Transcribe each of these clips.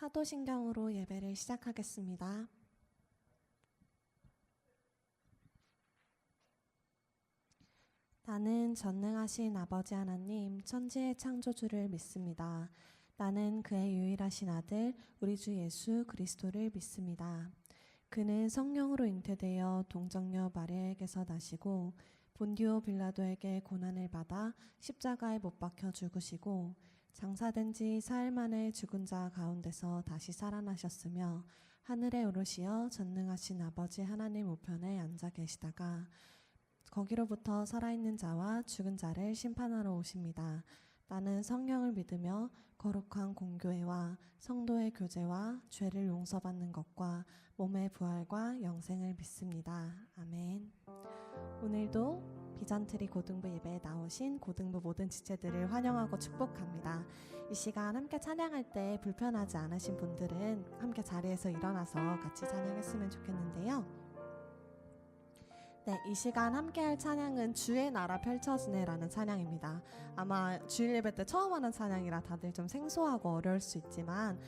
사도신경으로 예배를 시작하겠습니다. 나는 전능하신 아버지 하나님 천지의 창조주를 믿습니다. 나는 그의 유일하신 아들 우리 주 예수 그리스도를 믿습니다. 그는 성령으로 잉태되어 동정녀 마리아에게서 나시고 본디오 빌라도에게 고난을 받아 십자가에 못 박혀 죽으시고 장사된 지 사흘 만에 죽은 자 가운데서 다시 살아나셨으며 하늘에 오르시어 전능하신 아버지 하나님 우편에 앉아 계시다가 거기로부터 살아있는 자와 죽은 자를 심판하러 오십니다. 나는 성령을 믿으며 거룩한 공교회와 성도의 교제와 죄를 용서받는 것과 몸의 부활과 영생을 믿습니다. 아멘. 오늘도 비전트리 고등부 예배에 나오신 고등부 모든 지체들을 환영하고 축복합니다. 이 시간 함께 찬양할 때 불편하지 않으신 분들은 함께 자리에서 일어나서 같이 찬양했으면 좋겠는데요. 네, 이 시간 함께할 찬양은 주의 나라 펼쳐지네라는 찬양입니다. 아마 주일 예배 때 처음 하는 찬양이라 다들 좀 생소하고 어려울 수 있지만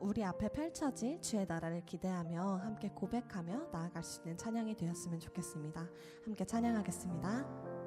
우리 앞에 펼쳐질 주의 나라를 기대하며 함께 고백하며 나아갈 수 있는 찬양이 되었으면 좋겠습니다. 함께 찬양하겠습니다.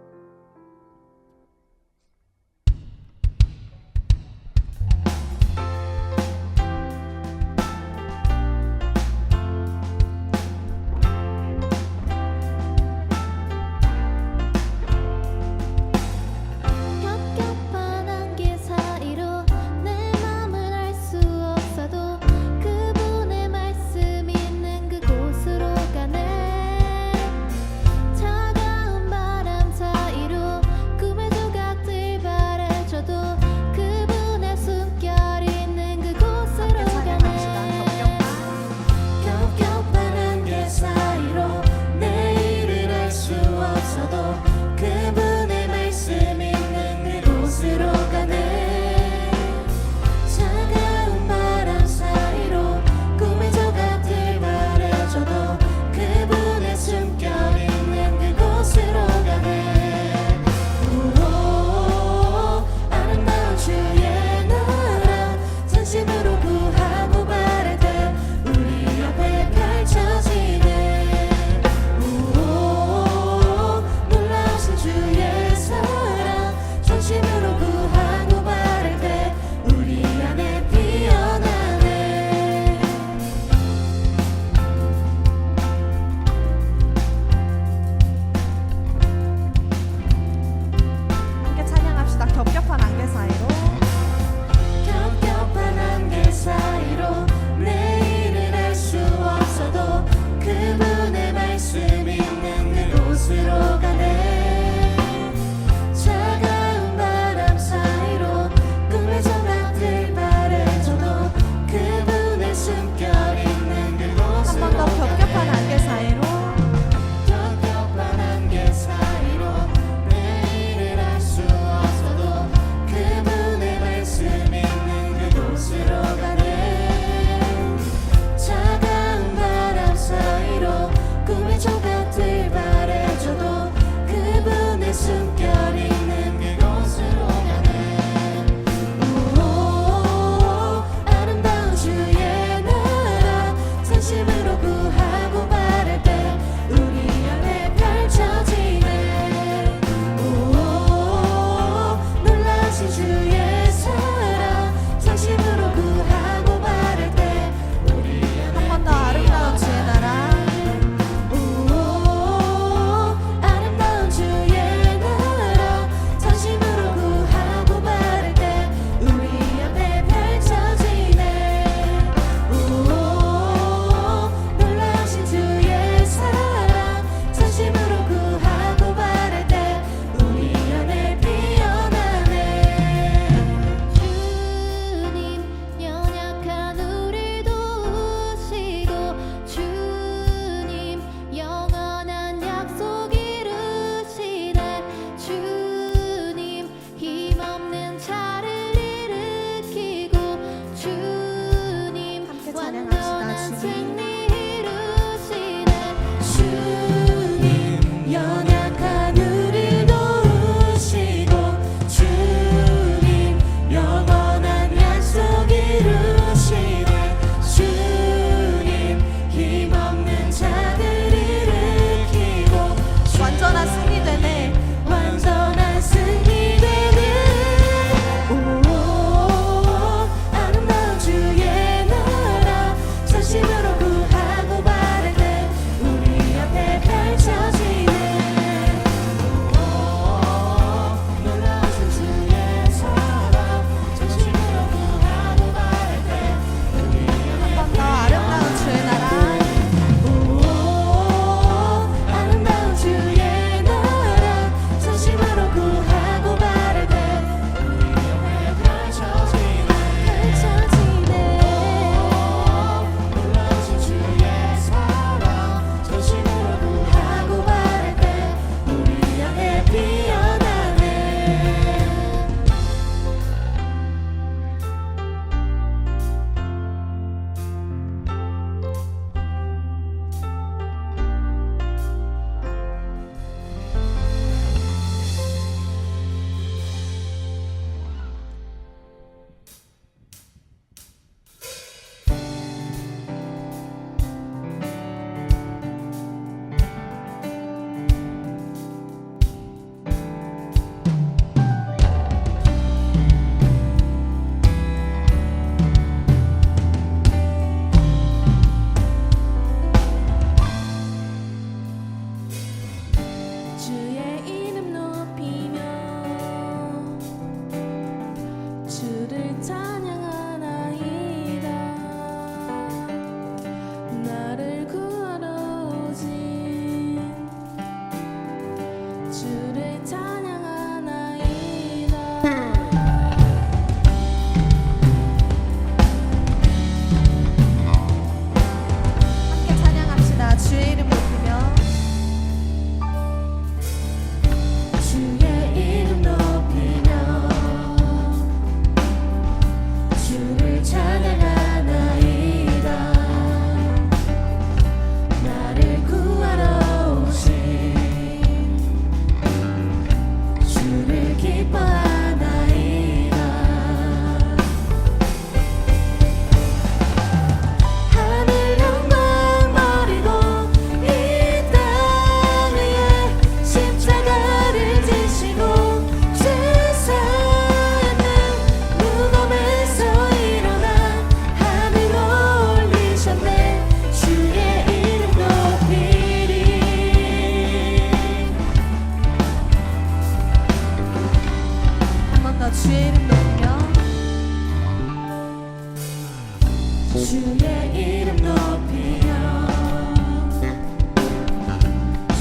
주의 이름 높이며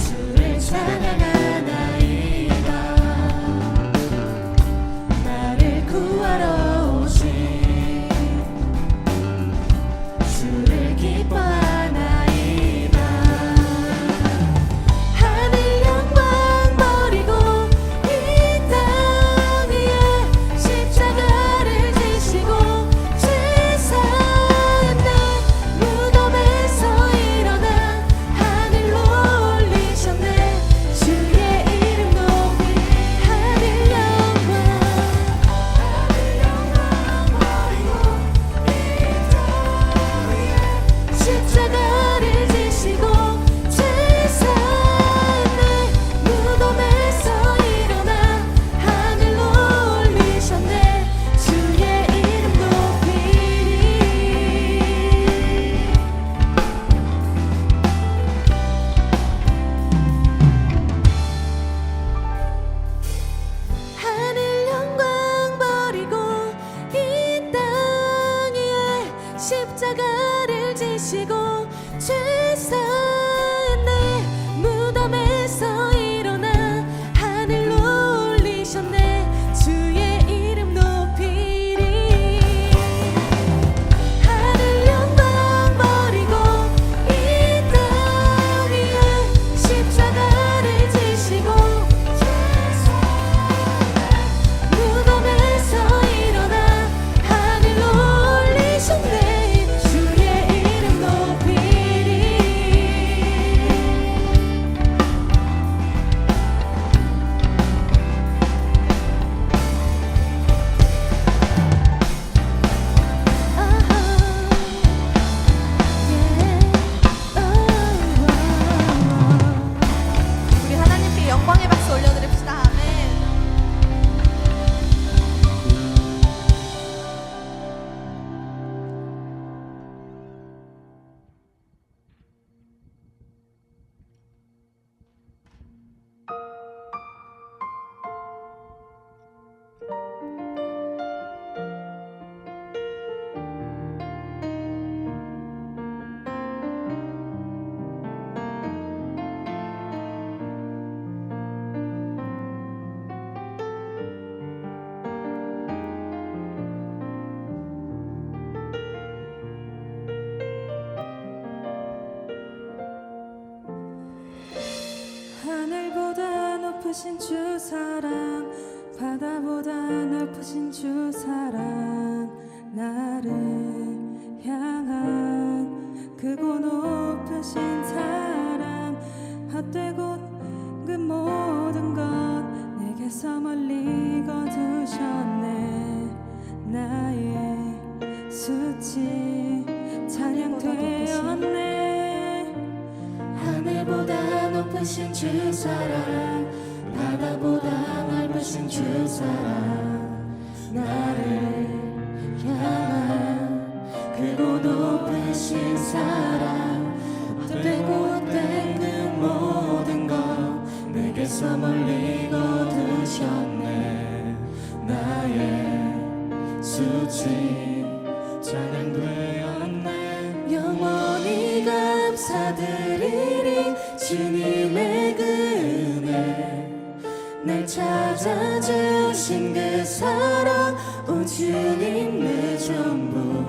주를 찬양하나이다. 나를 구하러 오신 주를 기뻐하나이다. 하늘 영광 버리고 이 땅 위에 십자가를 지시고 죄 사했네. 무덤에서 일어나 하늘로 올리셨네. 주의 이름 높이 하늘 영광 버리고 이 땅 위에 십자가를 지시고 죄 사했네. 무덤에서 일어나 하늘로 올리셨네. 주의 이름 높이리. 하늘 영광 버리고 이 땅 위에 십자가를 지시고 죄 사했네. 무덤에서 일어나 하늘로 올리셨네. 주의 이름 높이리. 하늘 영광 버리고 이 땅 위에 십자가를 지시고 죄 사했네. 무덤에서 일어나 하늘로 올리셨네. 주의 이름 높이리. 우리 하나님께 영광의 박수 올려드립시다. 아멘. 하늘보다 높으신 주 사랑, 바다보다 넓으신 주 사랑, 나를 향한 크고 높으신 사랑, 헛되고 그 모든 것 내게서 멀리 거두셨네. 나의 수치 찬양되었네. 하늘보다 높으신 주 사랑, 바다보다 넓으신 주 사랑, 나를 향한 크고 높으신 사랑, 헛되고 헛된 그 모든 것 내게서 멀리 거두셨네. 나의 수치 찬양되었네. 영원히 감사드리리. 주님의 그 은혜, 날 찾아주신 그 사랑, 오 주님 내 전부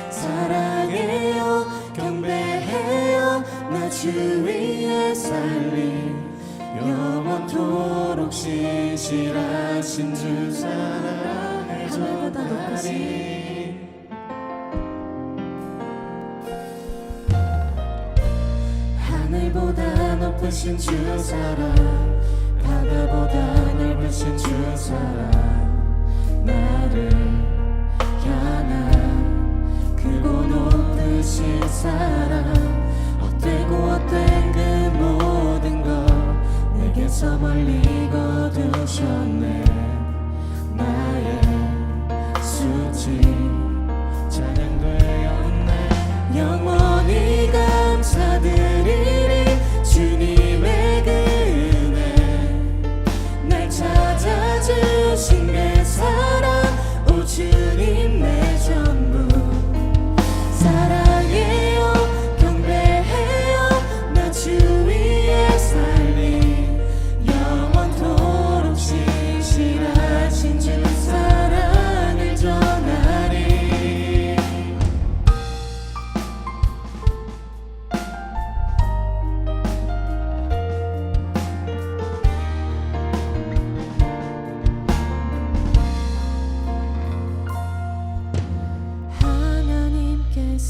사랑해요, 경배해요. 나 주 위에 살리 영원토록 신실하신 주 사랑을 전하리. 하늘보다 높으신 주 사랑, 바다보다 넓으신 주 사랑, 나를 향한 크고 높으신 사랑, 헛되고 헛된 그 모든 것 내게서 멀리 거두셨네. 나의 수치 찬양되었네. 영원히 감사드리리. 주님의 그 은혜, 날 찾아주신 그 사랑, 오 주님 내 전부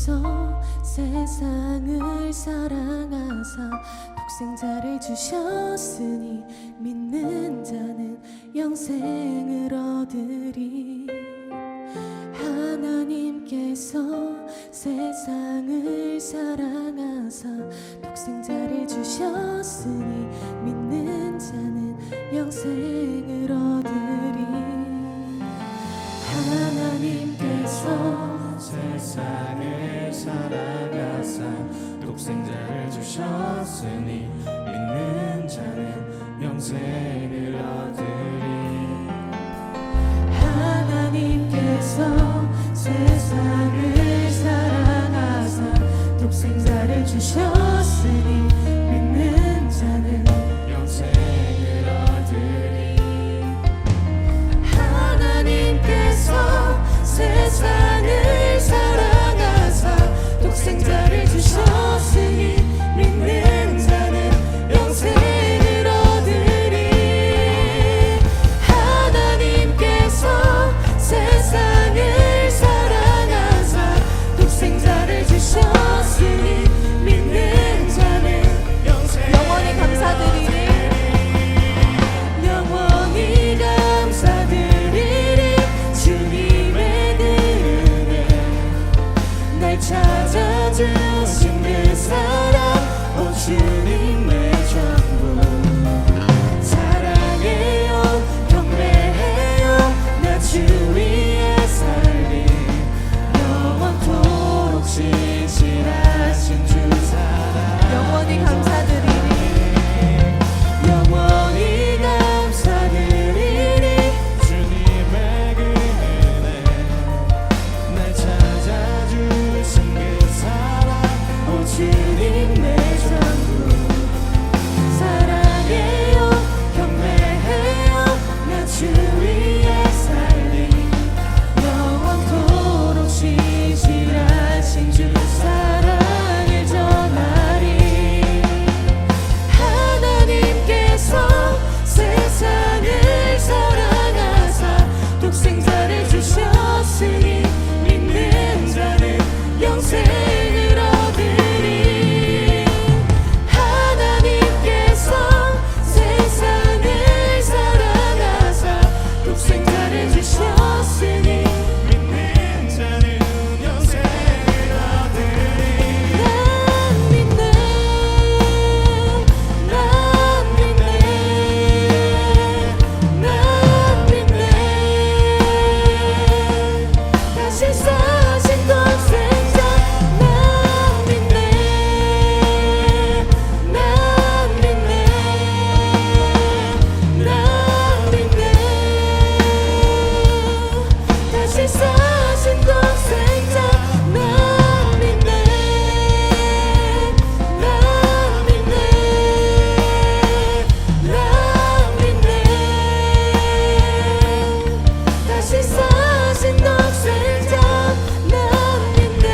하나님께서 세상을 사랑하사 독생자를 주셨으니 믿는 자는 영생을 얻으리. 하나님께서 세상을 사랑하사 독생자를 주셨으니 믿는 자는 영생을 얻으리. 하나님께서 세상을 사랑하사 독생자를 주셨으니 믿는 자는 영생을 얻으리. 하나님께서 세상을 사랑하사 독생자를 주셨으니 믿는 자는 영생을 얻으리. 하나님께서 세상을 사랑하사 독생자를 주셨으니 믿는 자는 영생을 얻으리. 하나님께서 세상을 사랑하사 독생자를 주셨으니 믿는 자는 영원히 감사드리리. 영원히 감사드리리. 주님의 은혜 날 찾아주신 그 사랑 오 주님의 전부 사랑해요 경배해요 나 주 위에 살리 영원토록 신실하신 주 사랑 영원히 감사드리리. 영원히 감사드리리. 주님의 그 은혜 날 찾아주신 그 사랑 오 주님의 전부 사랑해요 경배해요 나 주 위에 살리 영원토록 신실하신 주 사랑을 전하리. 하나님께서 세상을 사랑하사 독생자를 주셨으니 믿는 자는 영생을 얻으리. 하나님께서 세상을 사랑하사 독생자를 주셨으니 믿는 자는 영생을 얻으리. 난 믿네 난 믿네 난 믿네 다시 사신 독생자 난 믿네 난 믿네 난 믿네 다시 사신 독생자 난 믿네 난 믿네 난 믿네 다시 사신 독생자 난 믿네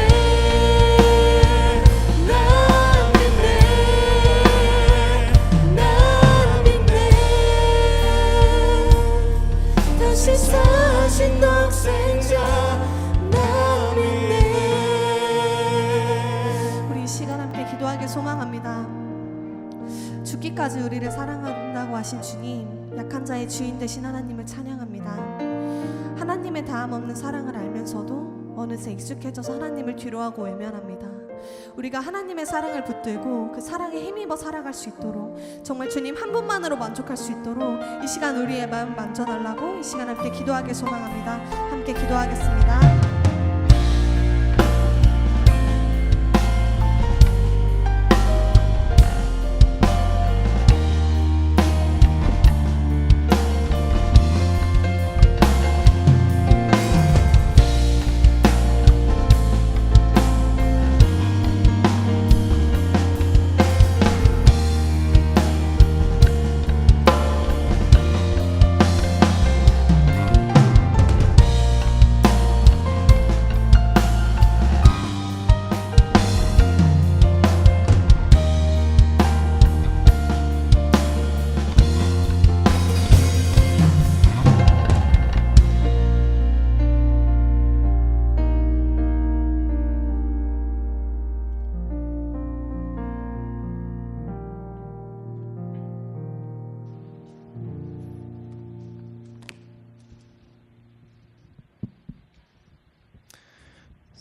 난 믿네 난 믿네 다시 사신 독생자 난 믿네. 우리 이 시간 함께 기도하길 소망합니다. 죽기까지 우리를 사랑한다고 하신 주님, 약한 자의 주인 되신 하나님을 찬양합니다. 하나님의 다함 없는 사랑을 알면서도 어느새 익숙해져서 하나님을 뒤로하고 외면합니다. 우리가 하나님의 사랑을 붙들고 그 사랑에 힘입어 살아갈 수 있도록 정말 주님 한 분만으로 만족할 수 있도록 이 시간 우리의 마음 만져달라고 이 시간 함께 기도하길 소망합니다. 함께 기도하겠습니다.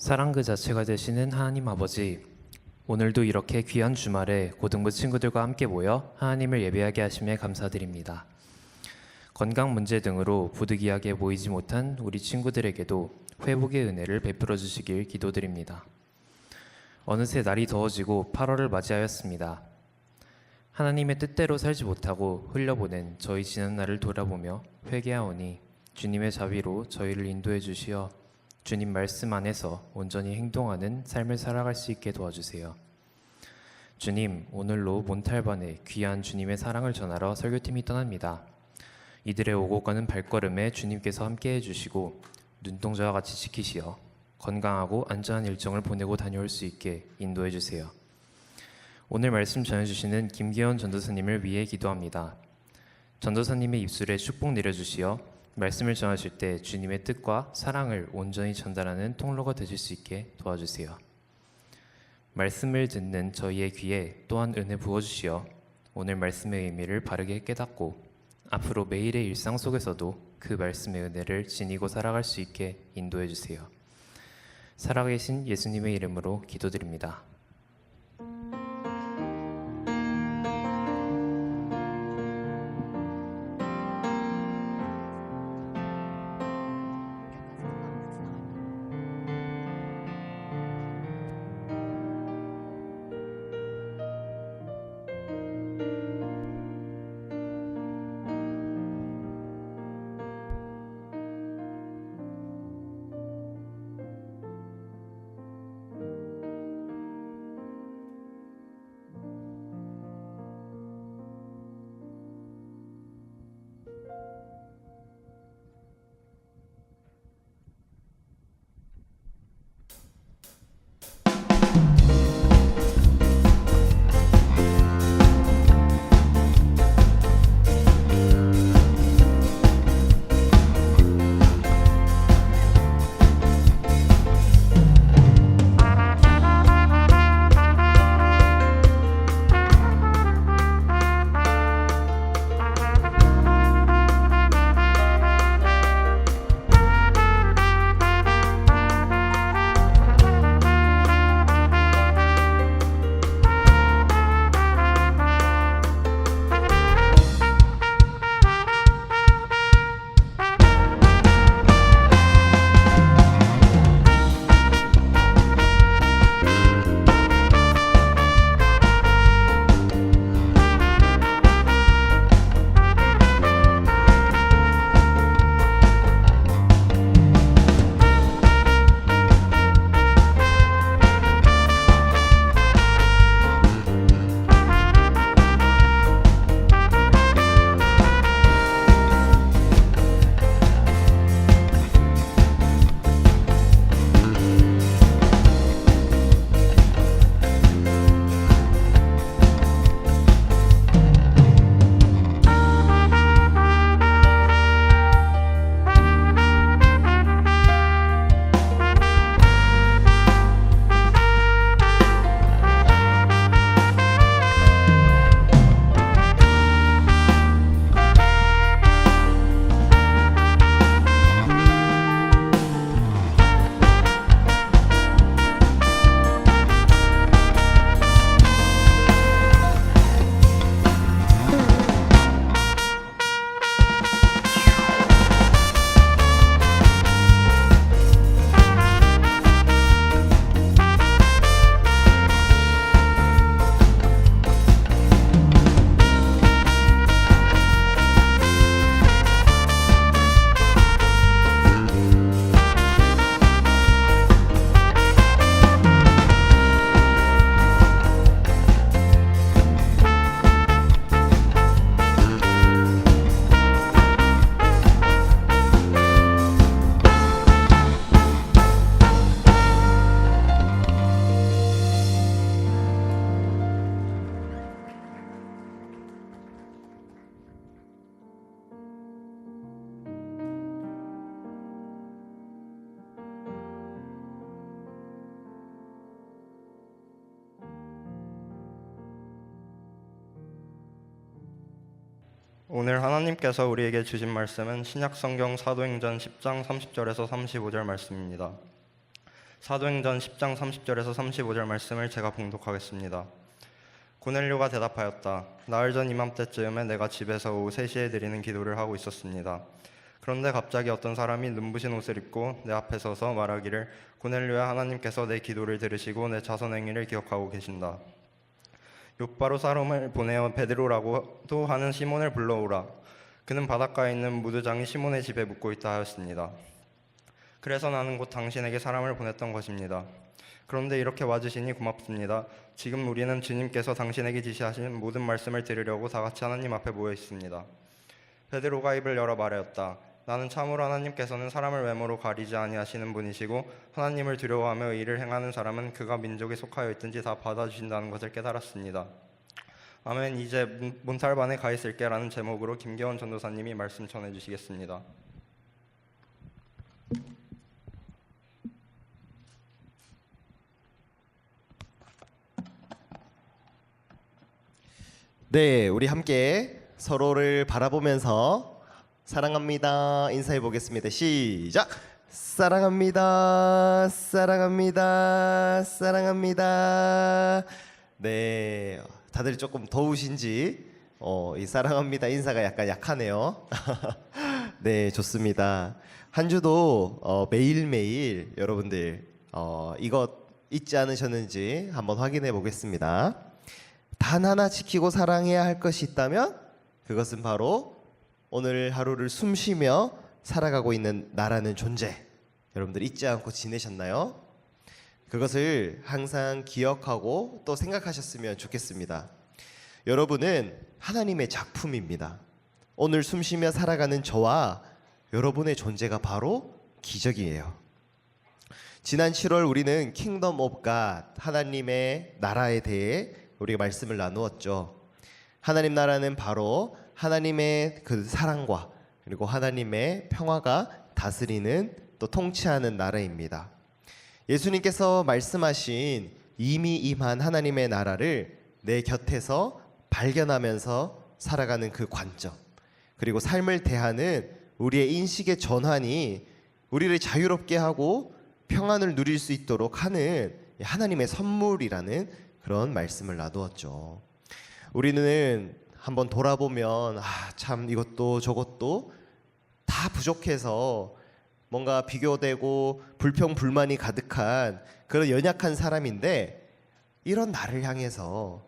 사랑 그 자체가 되시는 하나님 아버지, 오늘도 이렇게 귀한 주말에 고등부 친구들과 함께 모여 하나님을 예배하게 하심에 감사드립니다. 건강 문제 등으로 부득이하게 모이지 못한 우리 친구들에게도 회복의 은혜를 베풀어 주시길 기도드립니다. 어느새 날이 더워지고 8월을 맞이하였습니다. 하나님의 뜻대로 살지 못하고 흘려보낸 저희 지난 날을 돌아보며 회개하오니 주님의 자비로 저희를 인도해 주시어 주님 말씀 안에서 온전히 행동하는 삶을 살아갈 수 있게 도와주세요. 주님, 오늘로 몬탈반에 귀한 주님의 사랑을 전하러 설교팀이 떠납니다. 이들의 오고 가는 발걸음에 주님께서 함께해 주시고 눈동자와 같이 지키시어 건강하고 안전한 일정을 보내고 다녀올 수 있게 인도해 주세요. 오늘 말씀 전해주시는 김기현 전도사님을 위해 기도합니다. 전도사님의 입술에 축복 내려주시어 말씀을 전하실 때 주님의 뜻과 사랑을 온전히 전달하는 통로가 되실 수 있게 도와주세요. 말씀을 듣는 저희의 귀에 또한 은혜 부어주시어 오늘 말씀의 의미를 바르게 깨닫고 앞으로 매일의 일상 속에서도 그 말씀의 은혜를 지니고 살아갈 수 있게 인도해 주세요. 살아계신 예수님의 이름으로 기도드립니다. 오늘 하나님께서 우리에게 주신 말씀은 신약성경 사도행전 10장 30절에서 35절 말씀입니다. 사도행전 10장 30절에서 35절 말씀을 제가 봉독하겠습니다. 고넬료가 대답하였다. 나흘 전 이맘때쯤에 내가 집에서 오후 3시에 드리는 기도를 하고 있었습니다. 그런데 갑자기 어떤 사람이 눈부신 옷을 입고 내 앞에 서서 말하기를 고넬료야, 하나님께서 내 기도를 들으시고 내 자선 행위를 기억하고 계신다. 욥바로 사람을 보내어 베드로라고도 하는 시몬을 불러오라. 그는 바닷가에 있는 무드장이 시몬의 집에 묵고 있다 하였습니다. 그래서 나는 곧 당신에게 사람을 보냈던 것입니다. 그런데 이렇게 와주시니 고맙습니다. 지금 우리는 주님께서 당신에게 지시하신 모든 말씀을 들으려고 다 같이 하나님 앞에 모여 있습니다. 베드로가 입을 열어 말하였다. 나는 참으로 하나님께서는 사람을 외모로 가리지 아니하시는 분이시고 하나님을 두려워하며 의를 행하는 사람은 그가 민족에 속하여 있든지 다 받아주신다는 것을 깨달았습니다. 아멘. 이제 몬탈반에 가 있을게라는 제목으로 김계원 전도사님이 말씀 전해주시겠습니다. 네, 우리 함께 서로를 바라보면서 사랑합니다 인사해 보겠습니다. 시작. 사랑합니다, 사랑합니다, 사랑합니다. 네, 다들 조금 더우신지 이 사랑합니다 인사가 약간 약하네요. 네, 좋습니다. 한 주도 매일매일 여러분들 이것 잊지 않으셨는지 한번 확인해 보겠습니다. 단 하나 지키고 사랑해야 할 것이 있다면 그것은 바로 오늘 하루를 숨쉬며 살아가고 있는 나라는 존재. 여러분들 잊지 않고 지내셨나요? 그것을 항상 기억하고 또 생각하셨으면 좋겠습니다. 여러분은 하나님의 작품입니다. 오늘 숨쉬며 살아가는 저와 여러분의 존재가 바로 기적이에요. 지난 7월 우리는 킹덤 오브 갓, 하나님의 나라에 대해 우리가 말씀을 나누었죠. 하나님 나라는 바로 하나님의 그 사랑과 그리고 하나님의 평화가 다스리는 또 통치하는 나라입니다. 예수님께서 말씀하신 이미 임한 하나님의 나라를 내 곁에서 발견하면서 살아가는 그 관점, 그리고 삶을 대하는 우리의 인식의 전환이 우리를 자유롭게 하고 평안을 누릴 수 있도록 하는 하나님의 선물이라는 그런 말씀을 나누었죠. 우리는 한번 돌아보면 참 이것도 저것도 다 부족해서 뭔가 비교되고 불평불만이 가득한 그런 연약한 사람인데, 이런 나를 향해서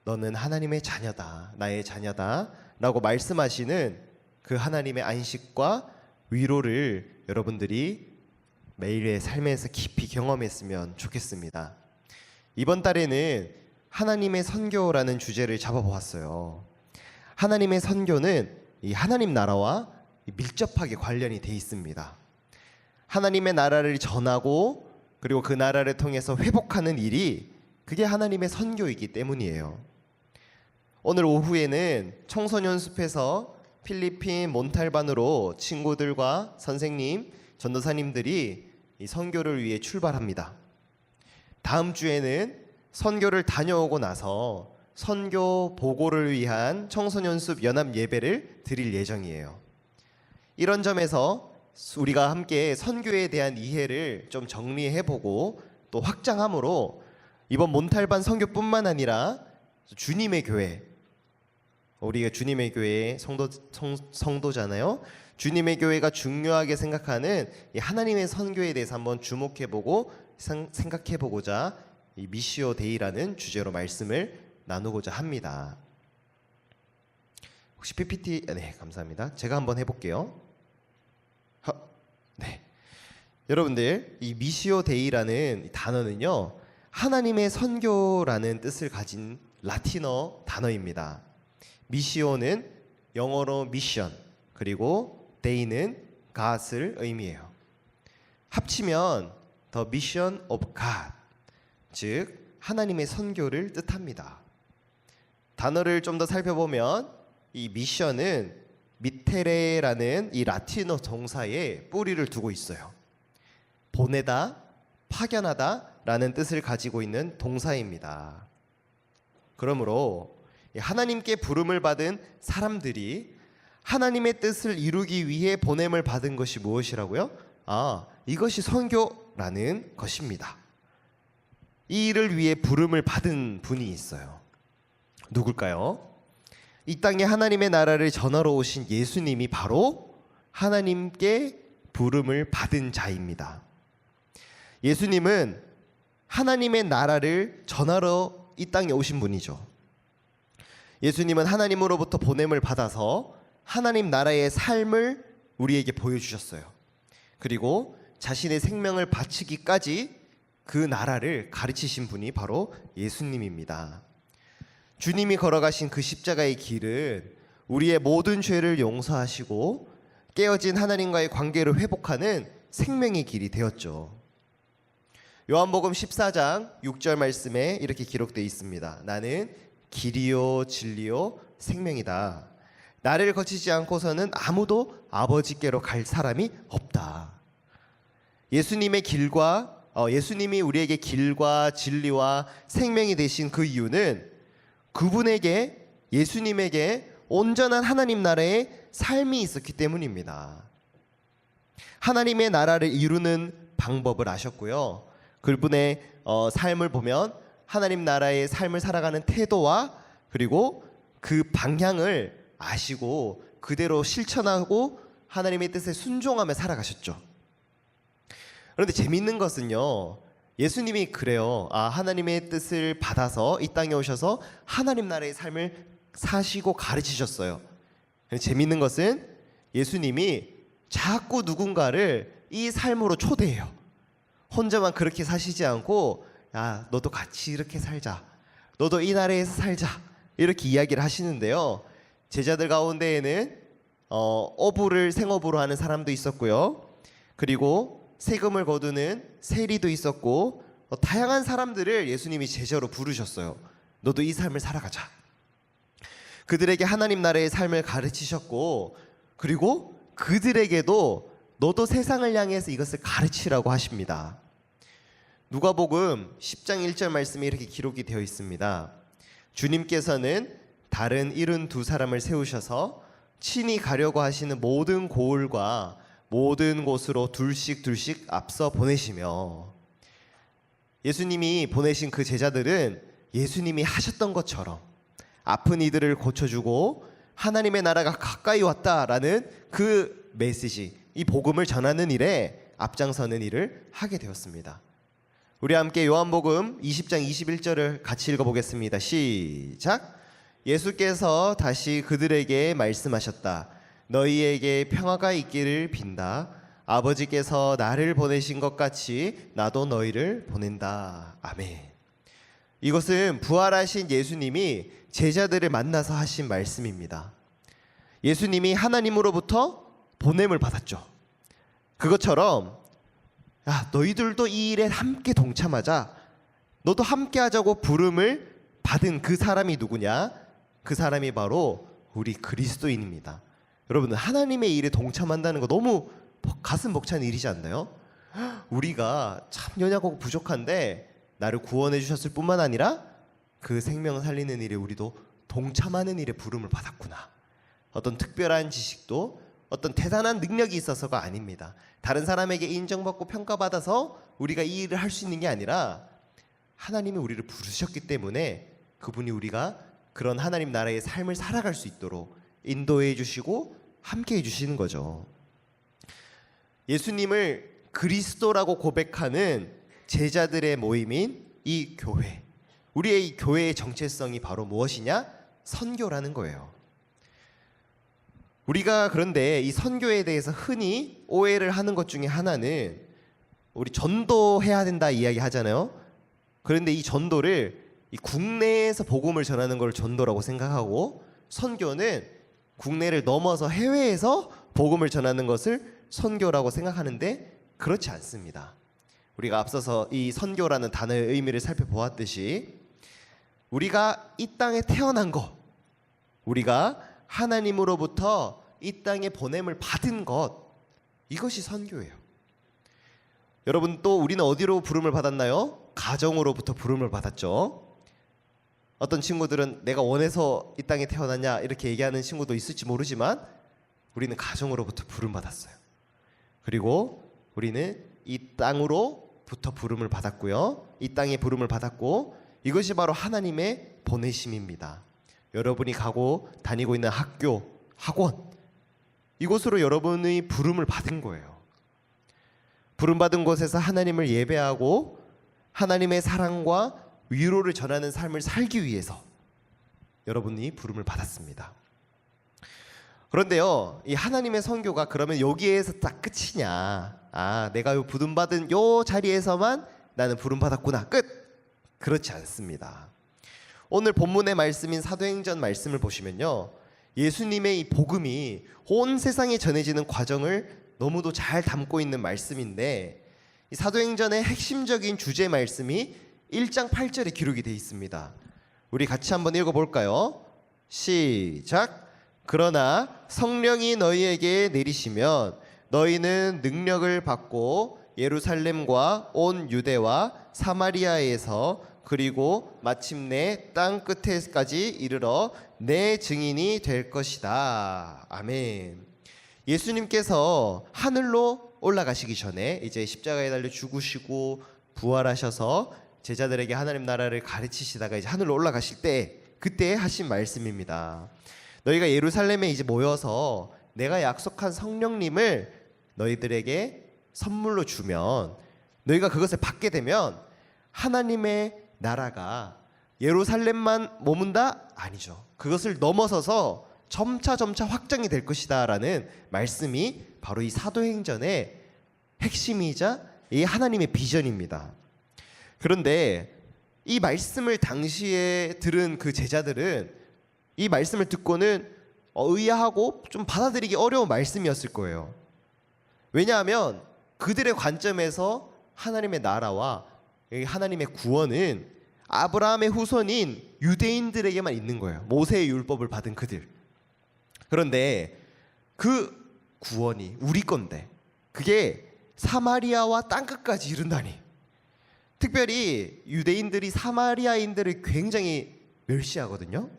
너는 하나님의 자녀다, 나의 자녀다 라고 말씀하시는 그 하나님의 안식과 위로를 여러분들이 매일의 삶에서 깊이 경험했으면 좋겠습니다. 이번 달에는 하나님의 선교라는 주제를 잡아보았어요. 하나님의 선교는 이 하나님 나라와 밀접하게 관련이 돼 있습니다. 하나님의 나라를 전하고 그리고 그 나라를 통해서 회복하는 일이 그게 하나님의 선교이기 때문이에요. 오늘 오후에는 청소년 숲에서 필리핀 몬탈반으로 친구들과 선생님, 전도사님들이 이 선교를 위해 출발합니다. 다음 주에는 선교를 다녀오고 나서 선교 보고를 위한 청소년 숲 연합 예배를 드릴 예정이에요. 이런 점에서 우리가 함께 선교에 대한 이해를 좀 정리해보고 또 확장함으로 이번 몬탈반 선교뿐만 아니라 주님의 교회, 우리가 주님의 교회의 성도잖아요. 주님의 교회가 중요하게 생각하는 이 하나님의 선교에 대해서 한번 주목해보고 생각해보고자 이 미시오 데이라는 주제로 말씀을 나누고자 합니다. 혹시 PPT? 네, 감사합니다. 제가 한번 해볼게요. 네, 여러분들 이 미시오 데이라는 단어는요, 하나님의 선교라는 뜻을 가진 라틴어 단어입니다. 미시오는 영어로 미션, 그리고 데이는 God을 의미해요. 합치면 The Mission of God, 즉 하나님의 선교를 뜻합니다. 단어를 좀 더 살펴보면 이 미션은 미테레라는 이 라틴어 동사에 뿌리를 두고 있어요. 보내다, 파견하다 라는 뜻을 가지고 있는 동사입니다. 그러므로 하나님께 부름을 받은 사람들이 하나님의 뜻을 이루기 위해 보냄을 받은 것이 무엇이라고요? 이것이 선교 선교라는 것입니다. 이 일을 위해 부름을 받은 분이 있어요. 누굴까요? 이 땅에 하나님의 나라를 전하러 오신 예수님이 바로 하나님께 부름을 받은 자입니다. 예수님은 하나님의 나라를 전하러 이 땅에 오신 분이죠. 예수님은 하나님으로부터 보냄을 받아서 하나님 나라의 삶을 우리에게 보여주셨어요. 그리고 자신의 생명을 바치기까지 그 나라를 가르치신 분이 바로 예수님입니다. 주님이 걸어가신 그 십자가의 길은 우리의 모든 죄를 용서하시고 깨어진 하나님과의 관계를 회복하는 생명의 길이 되었죠. 요한복음 14장 6절 말씀에 이렇게 기록되어 있습니다. 나는 길이요 진리요 생명이다. 나를 거치지 않고서는 아무도 아버지께로 갈 사람이 없다. 예수님이 우리에게 길과 진리와 생명이 되신 그 이유는 그분에게, 예수님에게 온전한 하나님 나라의 삶이 있었기 때문입니다. 하나님의 나라를 이루는 방법을 아셨고요. 그분의 삶을 보면 하나님 나라의 삶을 살아가는 태도와 그리고 그 방향을 아시고 그대로 실천하고 하나님의 뜻에 순종하며 살아가셨죠. 그런데 재미있는 것은요, 예수님이 그래요. 하나님의 뜻을 받아서 이 땅에 오셔서 하나님 나라의 삶을 사시고 가르치셨어요. 재미있는 것은 예수님이 자꾸 누군가를 이 삶으로 초대해요. 혼자만 그렇게 사시지 않고, 야, 너도 같이 이렇게 살자, 너도 이 나라에서 살자, 이렇게 이야기를 하시는데요. 제자들 가운데에는 어부를 생업으로 하는 사람도 있었고요. 그리고 세금을 거두는 세리도 있었고, 다양한 사람들을 예수님이 제자로 부르셨어요. 너도 이 삶을 살아가자. 그들에게 하나님 나라의 삶을 가르치셨고, 그리고 그들에게도 너도 세상을 향해서 이것을 가르치라고 하십니다. 누가복음 10장 1절 말씀에 이렇게 기록이 되어 있습니다. 주님께서는 다른 72사람을 세우셔서 친히 가려고 하시는 모든 고을과 모든 곳으로 둘씩 앞서 보내시며, 예수님이 보내신 그 제자들은 예수님이 하셨던 것처럼 아픈 이들을 고쳐주고 하나님의 나라가 가까이 왔다라는 그 메시지, 이 복음을 전하는 일에 앞장서는 일을 하게 되었습니다. 우리 함께 요한복음 20장 21절을 같이 읽어보겠습니다. 시작. 예수께서 다시 그들에게 말씀하셨다. 너희에게 평화가 있기를 빈다. 아버지께서 나를 보내신 것 같이 나도 너희를 보낸다. 아멘. 이것은 부활하신 예수님이 제자들을 만나서 하신 말씀입니다. 예수님이 하나님으로부터 보냄을 받았죠. 그것처럼, 야, 너희들도 이 일에 함께 동참하자. 너도 함께 하자고 부름을 받은 그 사람이 누구냐? 그 사람이 바로 우리 그리스도인입니다. 여러분, 하나님의 일에 동참한다는 거 너무 가슴 벅찬 일이지 않나요? 우리가 참 연약하고 부족한데 나를 구원해 주셨을 뿐만 아니라 그 생명을 살리는 일에 우리도 동참하는 일에 부름을 받았구나. 어떤 특별한 지식도 어떤 대단한 능력이 있어서가 아닙니다. 다른 사람에게 인정받고 평가받아서 우리가 이 일을 할 수 있는 게 아니라 하나님이 우리를 부르셨기 때문에 그분이 우리가 그런 하나님 나라의 삶을 살아갈 수 있도록 인도해 주시고 함께 해 주시는 거죠. 예수님을 그리스도라고 고백하는 제자들의 모임인 이 교회, 우리의 이 교회의 정체성이 바로 무엇이냐? 선교라는 거예요. 우리가 그런데 이 선교에 대해서 흔히 오해를 하는 것 중에 하나는, 우리 전도해야 된다 이야기 하잖아요. 그런데 이 전도를 이 국내에서 복음을 전하는 걸 전도라고 생각하고, 선교는 국내를 넘어서 해외에서 복음을 전하는 것을 선교라고 생각하는데 그렇지 않습니다. 우리가 앞서서 이 선교라는 단어의 의미를 살펴보았듯이, 우리가 이 땅에 태어난 것, 우리가 하나님으로부터 이 땅에 보냄을 받은 것, 이것이 선교예요. 여러분, 또 우리는 어디로 부름을 받았나요? 가정으로부터 부름을 받았죠. 어떤 친구들은 내가 원해서 이 땅에 태어났냐 이렇게 얘기하는 친구도 있을지 모르지만 우리는 가정으로부터 부름 받았어요. 그리고 우리는 이 땅으로 부터 부름을 받았고요. 이 땅에 부름을 받았고 이것이 바로 하나님의 보내심입니다. 여러분이 가고 다니고 있는 학교, 학원 이곳으로 여러분의 부름을 받은 거예요. 부름받은 곳에서 하나님을 예배하고 하나님의 사랑과 위로를 전하는 삶을 살기 위해서 여러분이 부름을 받았습니다. 그런데요, 이 하나님의 선교가 그러면 여기에서 딱 끝이냐? 아, 내가 요 부름받은 요 자리에서만 나는 부름받았구나. 끝! 그렇지 않습니다. 오늘 본문의 말씀인 사도행전 말씀을 보시면요, 예수님의 이 복음이 온 세상에 전해지는 과정을 너무도 잘 담고 있는 말씀인데 이 사도행전의 핵심적인 주제 말씀이 1장 8절에 기록이 되어 있습니다. 우리 같이 한번 읽어볼까요? 시작! 그러나 성령이 너희에게 내리시면 너희는 능력을 받고 예루살렘과 온 유대와 사마리아에서 그리고 마침내 땅 끝에까지 이르러 내 증인이 될 것이다. 아멘. 예수님께서 하늘로 올라가시기 전에 이제 십자가에 달려 죽으시고 부활하셔서 제자들에게 하나님 나라를 가르치시다가 이제 하늘로 올라가실 때 그때 하신 말씀입니다. 너희가 예루살렘에 이제 모여서 내가 약속한 성령님을 너희들에게 선물로 주면 너희가 그것을 받게 되면 하나님의 나라가 예루살렘만 머문다? 아니죠. 그것을 넘어서서 점차 확장이 될 것이다 라는 말씀이 바로 이 사도행전의 핵심이자 이 하나님의 비전입니다. 그런데 이 말씀을 당시에 들은 그 제자들은 이 말씀을 듣고는 의아하고 좀 받아들이기 어려운 말씀이었을 거예요. 왜냐하면 그들의 관점에서 하나님의 나라와 하나님의 구원은 아브라함의 후손인 유대인들에게만 있는 거예요. 모세의 율법을 받은 그들. 그런데 그 구원이 우리 건데 그게 사마리아와 땅끝까지 이른다니. 특별히 유대인들이 사마리아인들을 굉장히 멸시하거든요.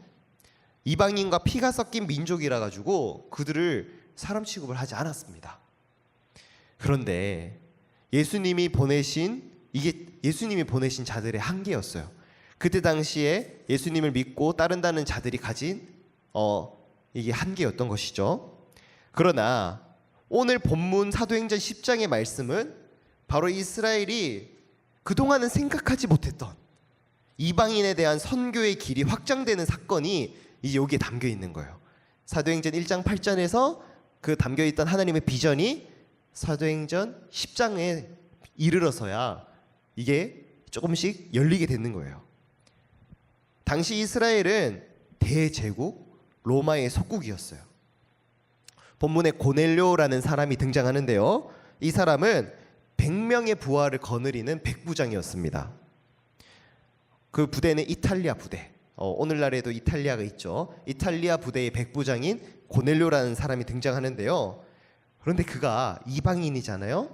이방인과 피가 섞인 민족이라 가지고 그들을 사람 취급을 하지 않았습니다. 그런데 예수님이 보내신 자들의 한계였어요. 그때 당시에 예수님을 믿고 따른다는 자들이 가진 이게 한계였던 것이죠. 그러나 오늘 본문 사도행전 10장의 말씀은 바로 이스라엘이 그동안은 생각하지 못했던 이방인에 대한 선교의 길이 확장되는 사건이 이제 여기에 담겨 있는 거예요. 사도행전 1장 8절에서 그 담겨 있던 하나님의 비전이 사도행전 10장에 이르러서야 이게 조금씩 열리게 되는 거예요. 당시 이스라엘은 대제국 로마의 속국이었어요. 본문에 고넬료라는 사람이 등장하는데요. 이 사람은 100명의 부하를 거느리는 백부장이었습니다. 그 부대는 이탈리아 부대. 오늘날에도 이탈리아가 있죠. 이탈리아 부대의 백부장인 고넬료라는 사람이 등장하는데요. 그런데 그가 이방인이잖아요.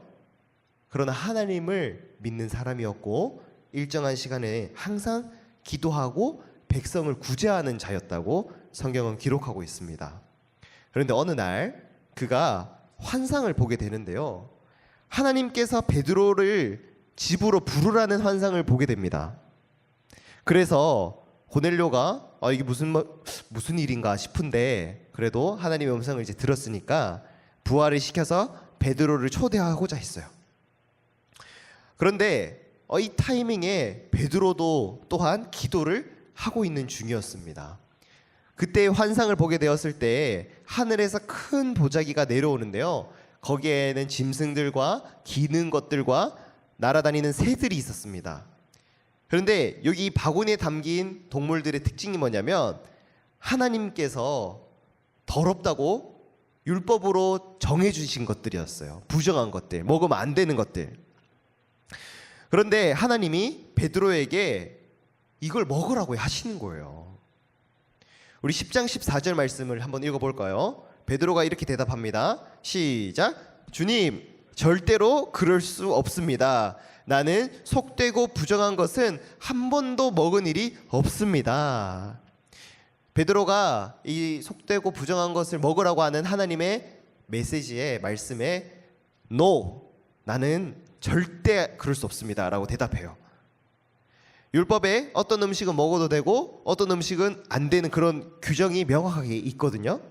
그러나 하나님을 믿는 사람이었고 일정한 시간에 항상 기도하고 백성을 구제하는 자였다고 성경은 기록하고 있습니다. 그런데 어느 날 그가 환상을 보게 되는데요. 하나님께서 베드로를 집으로 부르라는 환상을 보게 됩니다. 그래서 고넬료가 이게 무슨 일인가 싶은데 그래도 하나님의 음성을 이제 들었으니까 부하를 시켜서 베드로를 초대하고자 했어요. 그런데 이 타이밍에 베드로도 또한 기도를 하고 있는 중이었습니다. 그때 환상을 보게 되었을 때 하늘에서 큰 보자기가 내려오는데요. 거기에는 짐승들과 기는 것들과 날아다니는 새들이 있었습니다. 그런데 여기 바구니에 담긴 동물들의 특징이 뭐냐면 하나님께서 더럽다고 율법으로 정해주신 것들이었어요. 부정한 것들, 먹으면 안 되는 것들. 그런데 하나님이 베드로에게 이걸 먹으라고 하시는 거예요. 우리 10장 14절 말씀을 한번 읽어볼까요? 베드로가 이렇게 대답합니다. 시작. 주님, 절대로 그럴 수 없습니다. 나는 속되고 부정한 것은 한 번도 먹은 일이 없습니다. 베드로가 이 속되고 부정한 것을 먹으라고 하는 하나님의 메시지에 말씀에 No, 나는 절대 그럴 수 없습니다라고 대답해요. 율법에 어떤 음식은 먹어도 되고 어떤 음식은 안 되는 그런 규정이 명확하게 있거든요.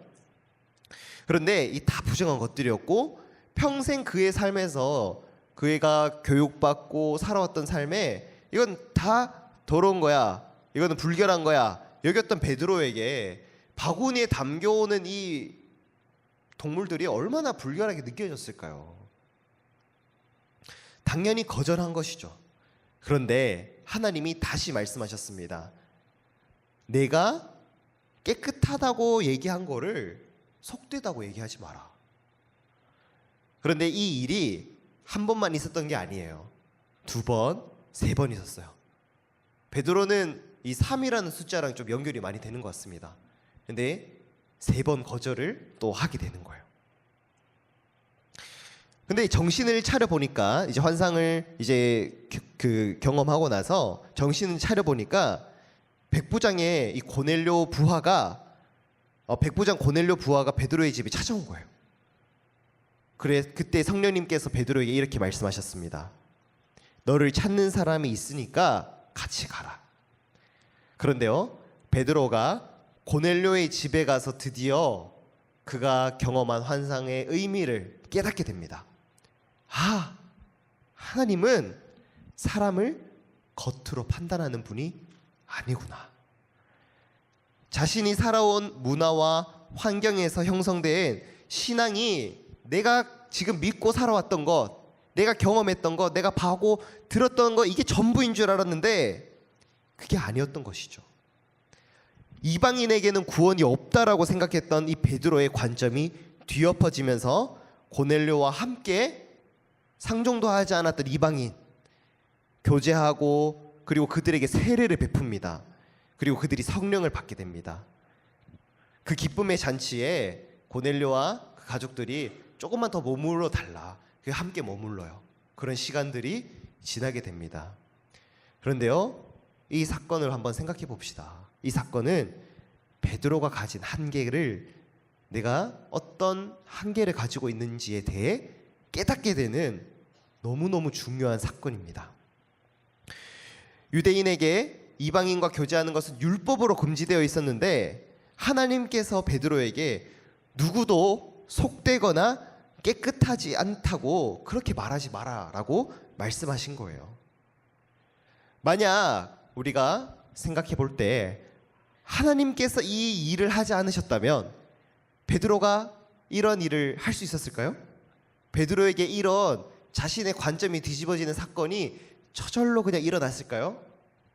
그런데 이 다 부정한 것들이었고 평생 그의 삶에서 그애가 교육받고 살아왔던 삶에 이건 다 더러운 거야, 이거는 불결한 거야 여겼던 베드로에게 바구니에 담겨오는 이 동물들이 얼마나 불결하게 느껴졌을까요? 당연히 거절한 것이죠. 그런데 하나님이 다시 말씀하셨습니다. 내가 깨끗하다고 얘기한 거를 속되다고 얘기하지 마라. 그런데 이 일이 한 번만 있었던 게 아니에요. 2번, 3번 있었어요. 베드로는 이 3이라는 숫자랑 좀 연결이 많이 되는 것 같습니다. 근데 3번 거절을 또 하게 되는 거예요. 근데 정신을 차려 보니까 이제 환상을 이제 경험하고 나서 정신을 차려 보니까 백부장의 이 고넬료 부하가 백부장 고넬료 부하가 베드로의 집에 찾아온 거예요. 그때 성령님께서 베드로에게 이렇게 말씀하셨습니다. 너를 찾는 사람이 있으니까 같이 가라. 그런데요, 베드로가 고넬료의 집에 가서 드디어 그가 경험한 환상의 의미를 깨닫게 됩니다. 아, 하나님은 사람을 겉으로 판단하는 분이 아니구나. 자신이 살아온 문화와 환경에서 형성된 신앙이 내가 지금 믿고 살아왔던 것, 내가 경험했던 것, 내가 봐고 들었던 것, 이게 전부인 줄 알았는데 그게 아니었던 것이죠. 이방인에게는 구원이 없다라고 생각했던 이 베드로의 관점이 뒤엎어지면서 고넬료와 함께 상종도 하지 않았던 이방인 교제하고 그리고 그들에게 세례를 베풉니다. 그리고 그들이 성령을 받게 됩니다. 그 기쁨의 잔치에 고넬료와 그 가족들이 조금만 더 머물러 달라. 함께 머물러요. 그런 시간들이 지나게 됩니다. 그런데요, 이 사건을 한번 생각해 봅시다. 이 사건은 베드로가 가진 한계를 내가 어떤 한계를 가지고 있는지에 대해 깨닫게 되는 너무너무 중요한 사건입니다. 유대인에게 이방인과 교제하는 것은 율법으로 금지되어 있었는데 하나님께서 베드로에게 누구도 속되거나 깨끗하지 않다고 그렇게 말하지 마라라고 말씀하신 거예요. 만약 우리가 생각해 볼 때 하나님께서 이 일을 하지 않으셨다면 베드로가 이런 일을 할 수 있었을까요? 베드로에게 이런 자신의 관점이 뒤집어지는 사건이 저절로 그냥 일어났을까요?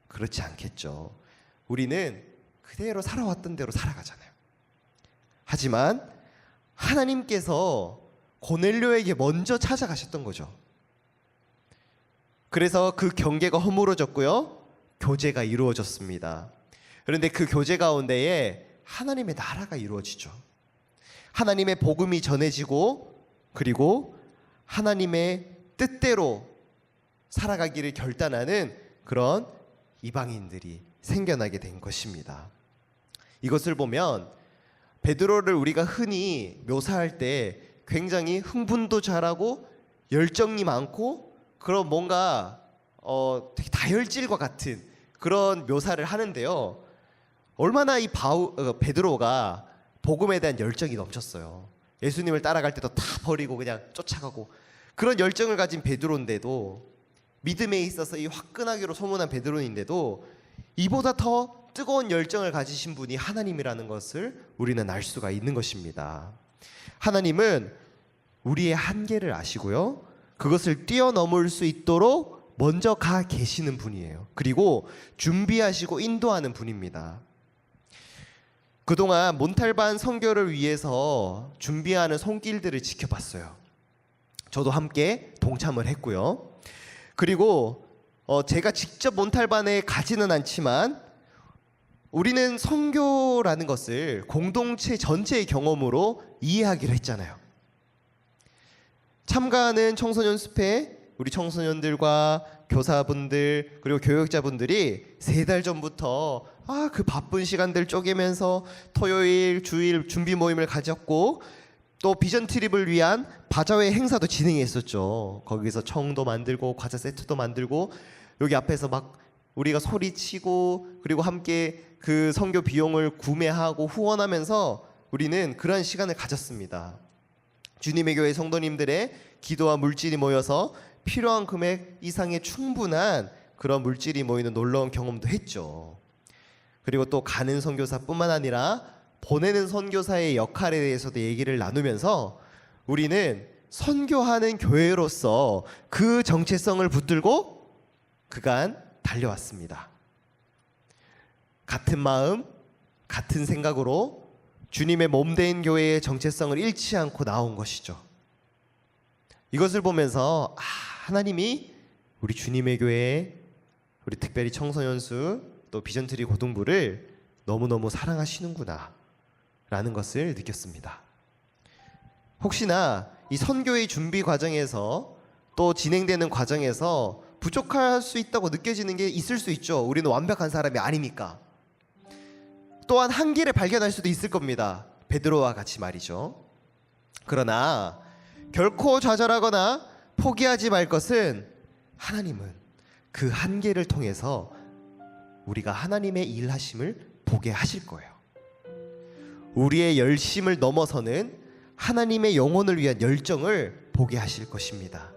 그렇지 않겠죠. 우리는 그대로 살아왔던 대로 살아가잖아요. 하지만 하나님께서 고넬료에게 먼저 찾아가셨던 거죠. 그래서 그 경계가 허물어졌고요, 교제가 이루어졌습니다. 그런데 그 교제 가운데에 하나님의 나라가 이루어지죠. 하나님의 복음이 전해지고 그리고 하나님의 뜻대로 살아가기를 결단하는 그런 이방인들이 생겨나게 된 것입니다. 이것을 보면 베드로를 우리가 흔히 묘사할 때 굉장히 흥분도 잘하고 열정이 많고 그런 뭔가 되게 다혈질과 같은 그런 묘사를 하는데요. 얼마나 이 베드로가 복음에 대한 열정이 넘쳤어요. 예수님을 따라갈 때도 다 버리고 그냥 쫓아가고 그런 열정을 가진 베드로인데도, 믿음에 있어서 이 화끈하기로 소문난 베드로인데도 이보다 더 뜨거운 열정을 가지신 분이 하나님이라는 것을 우리는 알 수가 있는 것입니다. 하나님은 우리의 한계를 아시고요, 그것을 뛰어넘을 수 있도록 먼저 가 계시는 분이에요. 그리고 준비하시고 인도하는 분입니다. 그동안 몬탈반 선교를 위해서 준비하는 손길들을 지켜봤어요. 저도 함께 동참을 했고요. 그리고 제가 직접 몬탈반에 가지는 않지만 우리는 선교라는 것을 공동체 전체의 경험으로 이해하기로 했잖아요. 참가하는 청소년 숲에 우리 청소년들과 교사분들 그리고 교육자분들이 3달 전부터 그 바쁜 시간들 쪼개면서 토요일, 주일 준비 모임을 가졌고 또 비전 트립을 위한 바자회 행사도 진행했었죠. 거기서 청도 만들고 과자 세트도 만들고 여기 앞에서 막 우리가 소리치고 그리고 함께 그 선교 비용을 구매하고 후원하면서 우리는 그러한 시간을 가졌습니다. 주님의 교회 성도님들의 기도와 물질이 모여서 필요한 금액 이상의 충분한 그런 물질이 모이는 놀라운 경험도 했죠. 그리고 또 가는 선교사뿐만 아니라 보내는 선교사의 역할에 대해서도 얘기를 나누면서 우리는 선교하는 교회로서 그 정체성을 붙들고 그간 달려왔습니다. 같은 마음, 같은 생각으로 주님의 몸된 교회의 정체성을 잃지 않고 나온 것이죠. 이것을 보면서 하나님이 우리 주님의 교회, 우리 특별히 청소년수 또 비전트리 고등부를 너무너무 사랑하시는구나 라는 것을 느꼈습니다. 혹시나 이 선교의 준비 과정에서 또 진행되는 과정에서 부족할 수 있다고 느껴지는 게 있을 수 있죠. 우리는 완벽한 사람이 아니니까. 또한 한계를 발견할 수도 있을 겁니다. 베드로와 같이 말이죠. 그러나 결코 좌절하거나 포기하지 말 것은 하나님은 그 한계를 통해서 우리가 하나님의 일하심을 보게 하실 거예요. 우리의 열심을 넘어서는 하나님의 영혼을 위한 열정을 보게 하실 것입니다.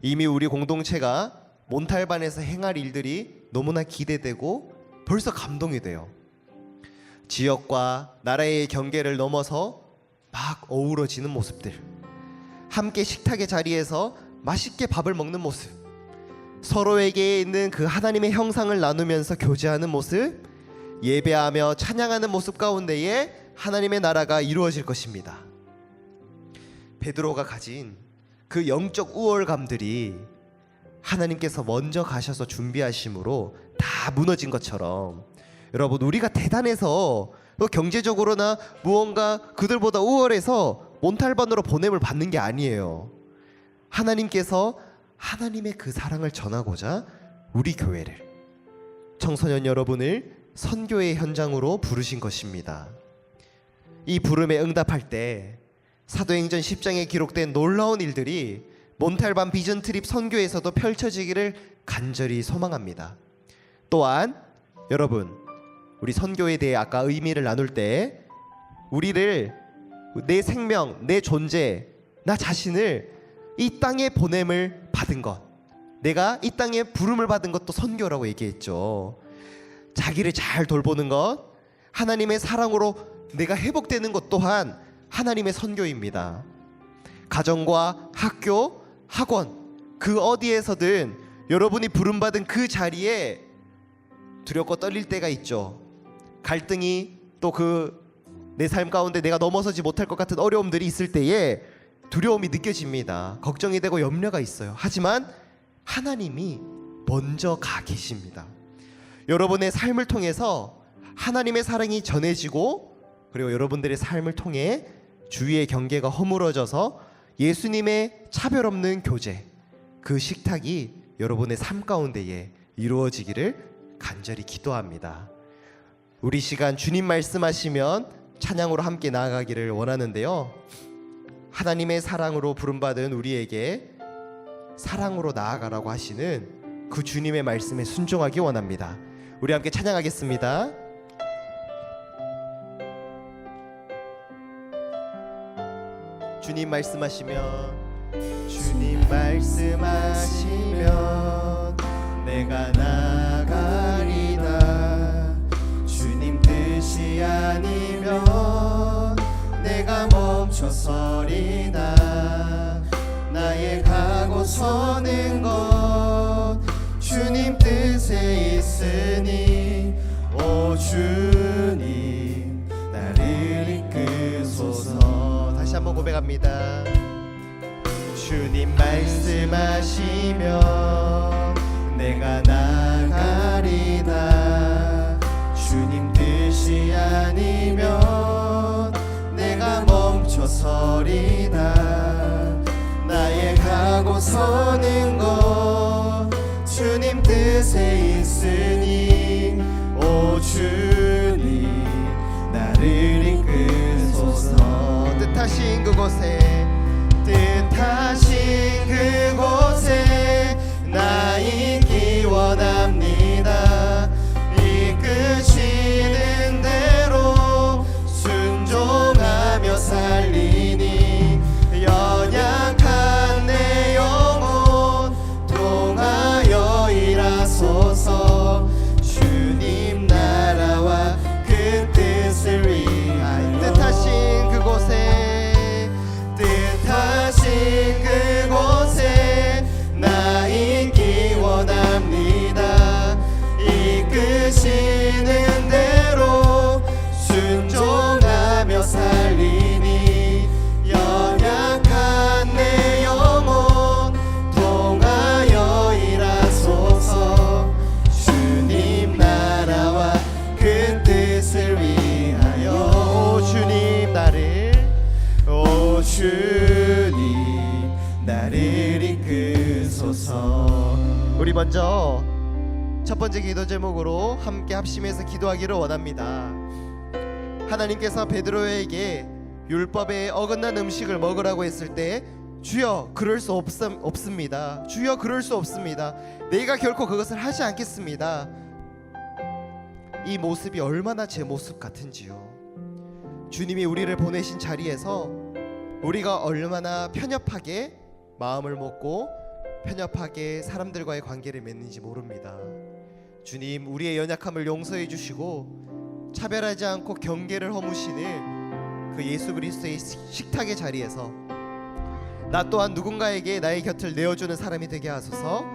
이미 우리 공동체가 몬탈반에서 행할 일들이 너무나 기대되고 벌써 감동이 돼요. 지역과 나라의 경계를 넘어서 막 어우러지는 모습들, 함께 식탁의 자리에서 맛있게 밥을 먹는 모습, 서로에게 있는 그 하나님의 형상을 나누면서 교제하는 모습, 예배하며 찬양하는 모습 가운데에 하나님의 나라가 이루어질 것입니다. 베드로가 가진 그 영적 우월감들이 하나님께서 먼저 가셔서 준비하심으로 다 무너진 것처럼 여러분 우리가 대단해서 경제적으로나 무언가 그들보다 우월해서 몬탈반으로 보냄을 받는 게 아니에요. 하나님께서 하나님의 그 사랑을 전하고자 우리 교회를, 청소년 여러분을 선교의 현장으로 부르신 것입니다. 이 부름에 응답할 때 사도행전 10장에 기록된 놀라운 일들이 몬탈반 비전 트립 선교에서도 펼쳐지기를 간절히 소망합니다. 또한 여러분 우리 선교에 대해 아까 의미를 나눌 때 우리를 내 생명, 내 존재, 나 자신을 이 땅에 보냄을 받은 것, 내가 이 땅에 부름을 받은 것도 선교라고 얘기했죠. 자기를 잘 돌보는 것, 하나님의 사랑으로 내가 회복되는 것 또한 하나님의 선교입니다. 가정과 학교, 학원 그 어디에서든 여러분이 부름받은 그 자리에 두렵고 떨릴 때가 있죠. 갈등이 또 그 내 삶 가운데 내가 넘어서지 못할 것 같은 어려움들이 있을 때에 두려움이 느껴집니다. 걱정이 되고 염려가 있어요. 하지만 하나님이 먼저 가 계십니다. 여러분의 삶을 통해서 하나님의 사랑이 전해지고 그리고 여러분들의 삶을 통해 주위의 경계가 허물어져서 예수님의 차별 없는 교제, 그 식탁이 여러분의 삶 가운데에 이루어지기를 간절히 기도합니다. 우리 시간 주님 말씀하시면 찬양으로 함께 나아가기를 원하는데요. 하나님의 사랑으로 부름받은 우리에게 사랑으로 나아가라고 하시는 그 주님의 말씀에 순종하기 원합니다. 우리 함께 찬양하겠습니다. 주님 말씀하시면 내가 나가리다. 주님 뜻이 아니면 내가 멈춰서리다. 나의 가고 서는 것 주님 뜻에 있으니 오 주님 나를 이끄소서. 다시 한번 고백합니다. 주님 말씀하시면 내가 나가리다. 주님 뜻이 아니면 내가 멈춰서리다. 나의 가고 서는 것 주님 뜻에 있으니 오 주님 나를 이끄소서. 뜻하시는 뜻하신 그곳에 뜻하신 그곳에 나 있기 원합니다. 이끄시는 대로 순종하며 살리니 연약한 내 영혼 통하여 일하소서. 주님 나라와 그 뜻을 위하여 뜻하신 그곳에 뜻하신 그곳에 나 있기 원합니다. 이끄시는 대로 순종하며 살리니 연약한 내 영혼 통하여 일하소서. 주님 나라와 그 뜻을 위하여 오 주님 나를 이끄소서. 우리 먼저 첫 번째 기도 제목으로 함께 합심해서 기도하기를 원합니다. 하나님께서 베드로에게 율법에 어긋난 음식을 먹으라고 했을 때 주여 그럴 수 없습니다. 주여 그럴 수 없습니다. 내가 결코 그것을 하지 않겠습니다. 이 모습이 얼마나 제 모습 같은지요. 주님이 우리를 보내신 자리에서 우리가 얼마나 편협하게 마음을 먹고 편협하게 사람들과의 관계를 맺는지 모릅니다. 주님 우리의 연약함을 용서해 주시고 차별하지 않고 경계를 허무시는 그 예수 그리스도의 식탁의 자리에서 나 또한 누군가에게 나의 곁을 내어주는 사람이 되게 하소서.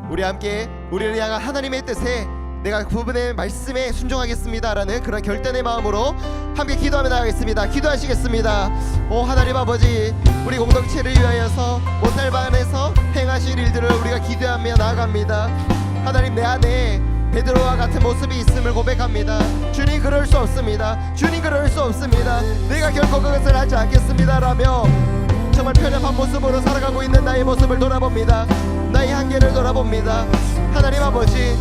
우리 함께 우리를 향한 하나님의 뜻에 내가 그분의 말씀에 순종하겠습니다라는 그런 결단의 마음으로 함께 기도하며 나가겠습니다. 기도하시겠습니다. 오 하나님 아버지, 우리 공동체를 위하여서 못살반에서 행하실 일들을 우리가 기도하며 나아갑니다. 하나님 내 안에 베드로와 같은 모습이 있음을 고백합니다. 주님 그럴 수 없습니다. 주님 그럴 수 없습니다. 내가 결코 그것을 하지 않겠습니다라며 정말 편협한 모습으로 살아가고 있는 나의 모습을 돌아봅니다. 나의 한계를 돌아봅니다. 하나님 아버지,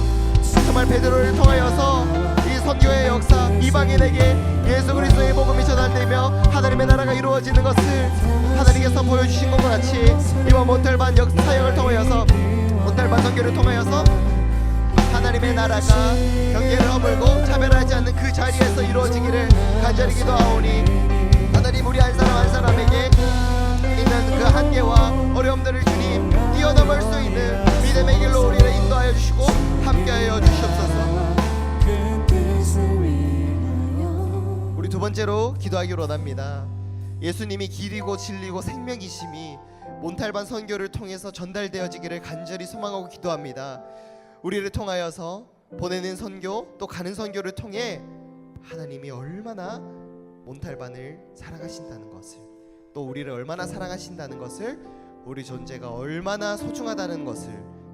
정말 베드로를 통하여서 이 선교의 역사 이방인에게 예수 그리스도의 복음이 전달되며 하나님의 나라가 이루어지는 것을 하나님께서 보여주신 것과 같이 이번 몬텔반 사역을 통하여서 몬텔반 선교를 통하여서 하나님의 나라가 경계를 허물고 차별하지 않는 그 자리에서 이루어지기를 간절히 기도하오니 하나님 우리 한 사람 한 사람에게 있는 그 한계와 어려움들을 주님 뛰어넘을 수 있는 믿음의 길로 우리를 인도하여 주시고 함께하여 주시옵소서. 우리 두 번째로 기도하기로 원합니다. 예수님이 길이고 진리고 생명이심이 몬탈반 선교를 통해서 전달되어지기를 간절히 소망하고 기도합니다. 우리를 통하여서 보내는 선교 또 가는 선교를 통해 하나님이 얼마나 몬탈반을 사랑하신다는 것을, 또 우리를 얼마나 사랑하신다는 것을, 우리 존재가 얼마나 소중하다는 것을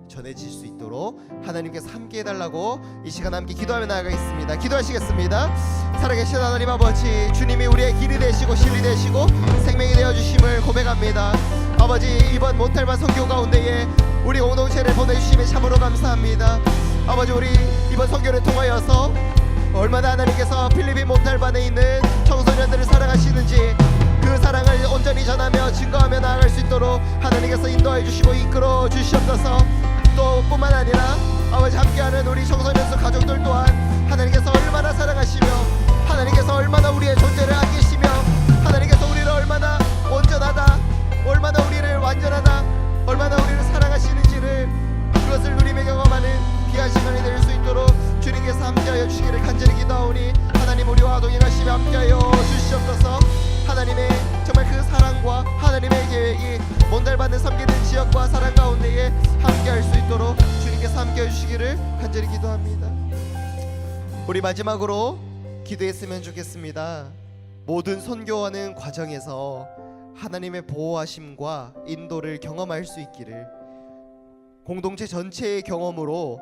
전해질 수 있도록 하나님께서 함께 해달라고 이 시간 함께 기도하며 나아가겠습니다. 기도하시겠습니다. 살아계신 하나님 아버지, 주님이 우리의 길이 되시고 진리 되시고 생명이 되어주심을 고백합니다. 아버지, 이번 몬탈반 선교 가운데에 우리 공동체를 보내주심에 참으로 감사합니다. 아버지, 우리 이번 선교를 통하여서 얼마나 하나님께서 필리핀 몬탈반에 있는 청소년들을 사랑하시는지 그 사랑을 온전히 전하며 증거하며 나아갈 수 있도록 하나님께서 인도해 주시고 이끌어 주시옵소서. 또 뿐만 아니라 아버지, 함께하는 우리 청소년수 가족들 또한 하나님께서 얼마나 사랑하시며 하나님께서 얼마나 우리의 존재를 아끼시며 하나님께서 우리를 얼마나 온전하다, 얼마나 우리를 완전하다, 얼마나 우리를 사랑하시는지를 그것을 누리며 경험하는 귀한 시간이 될 수 있도록 주님께서 함께하여 주시기를 간절히 기도하오니 하나님 우리와 동행하시며 함께하여 주시옵소서. 하나님의 정말 그 사랑과 하나님의 계획이 몬달받는 섬기는 지역과 사랑 가운데에 함께할 수 있도록 주님께서 함께해 주시기를 간절히 기도합니다. 우리 마지막으로 기도했으면 좋겠습니다. 모든 선교하는 과정에서 하나님의 보호하심과 인도를 경험할 수 있기를, 공동체 전체의 경험으로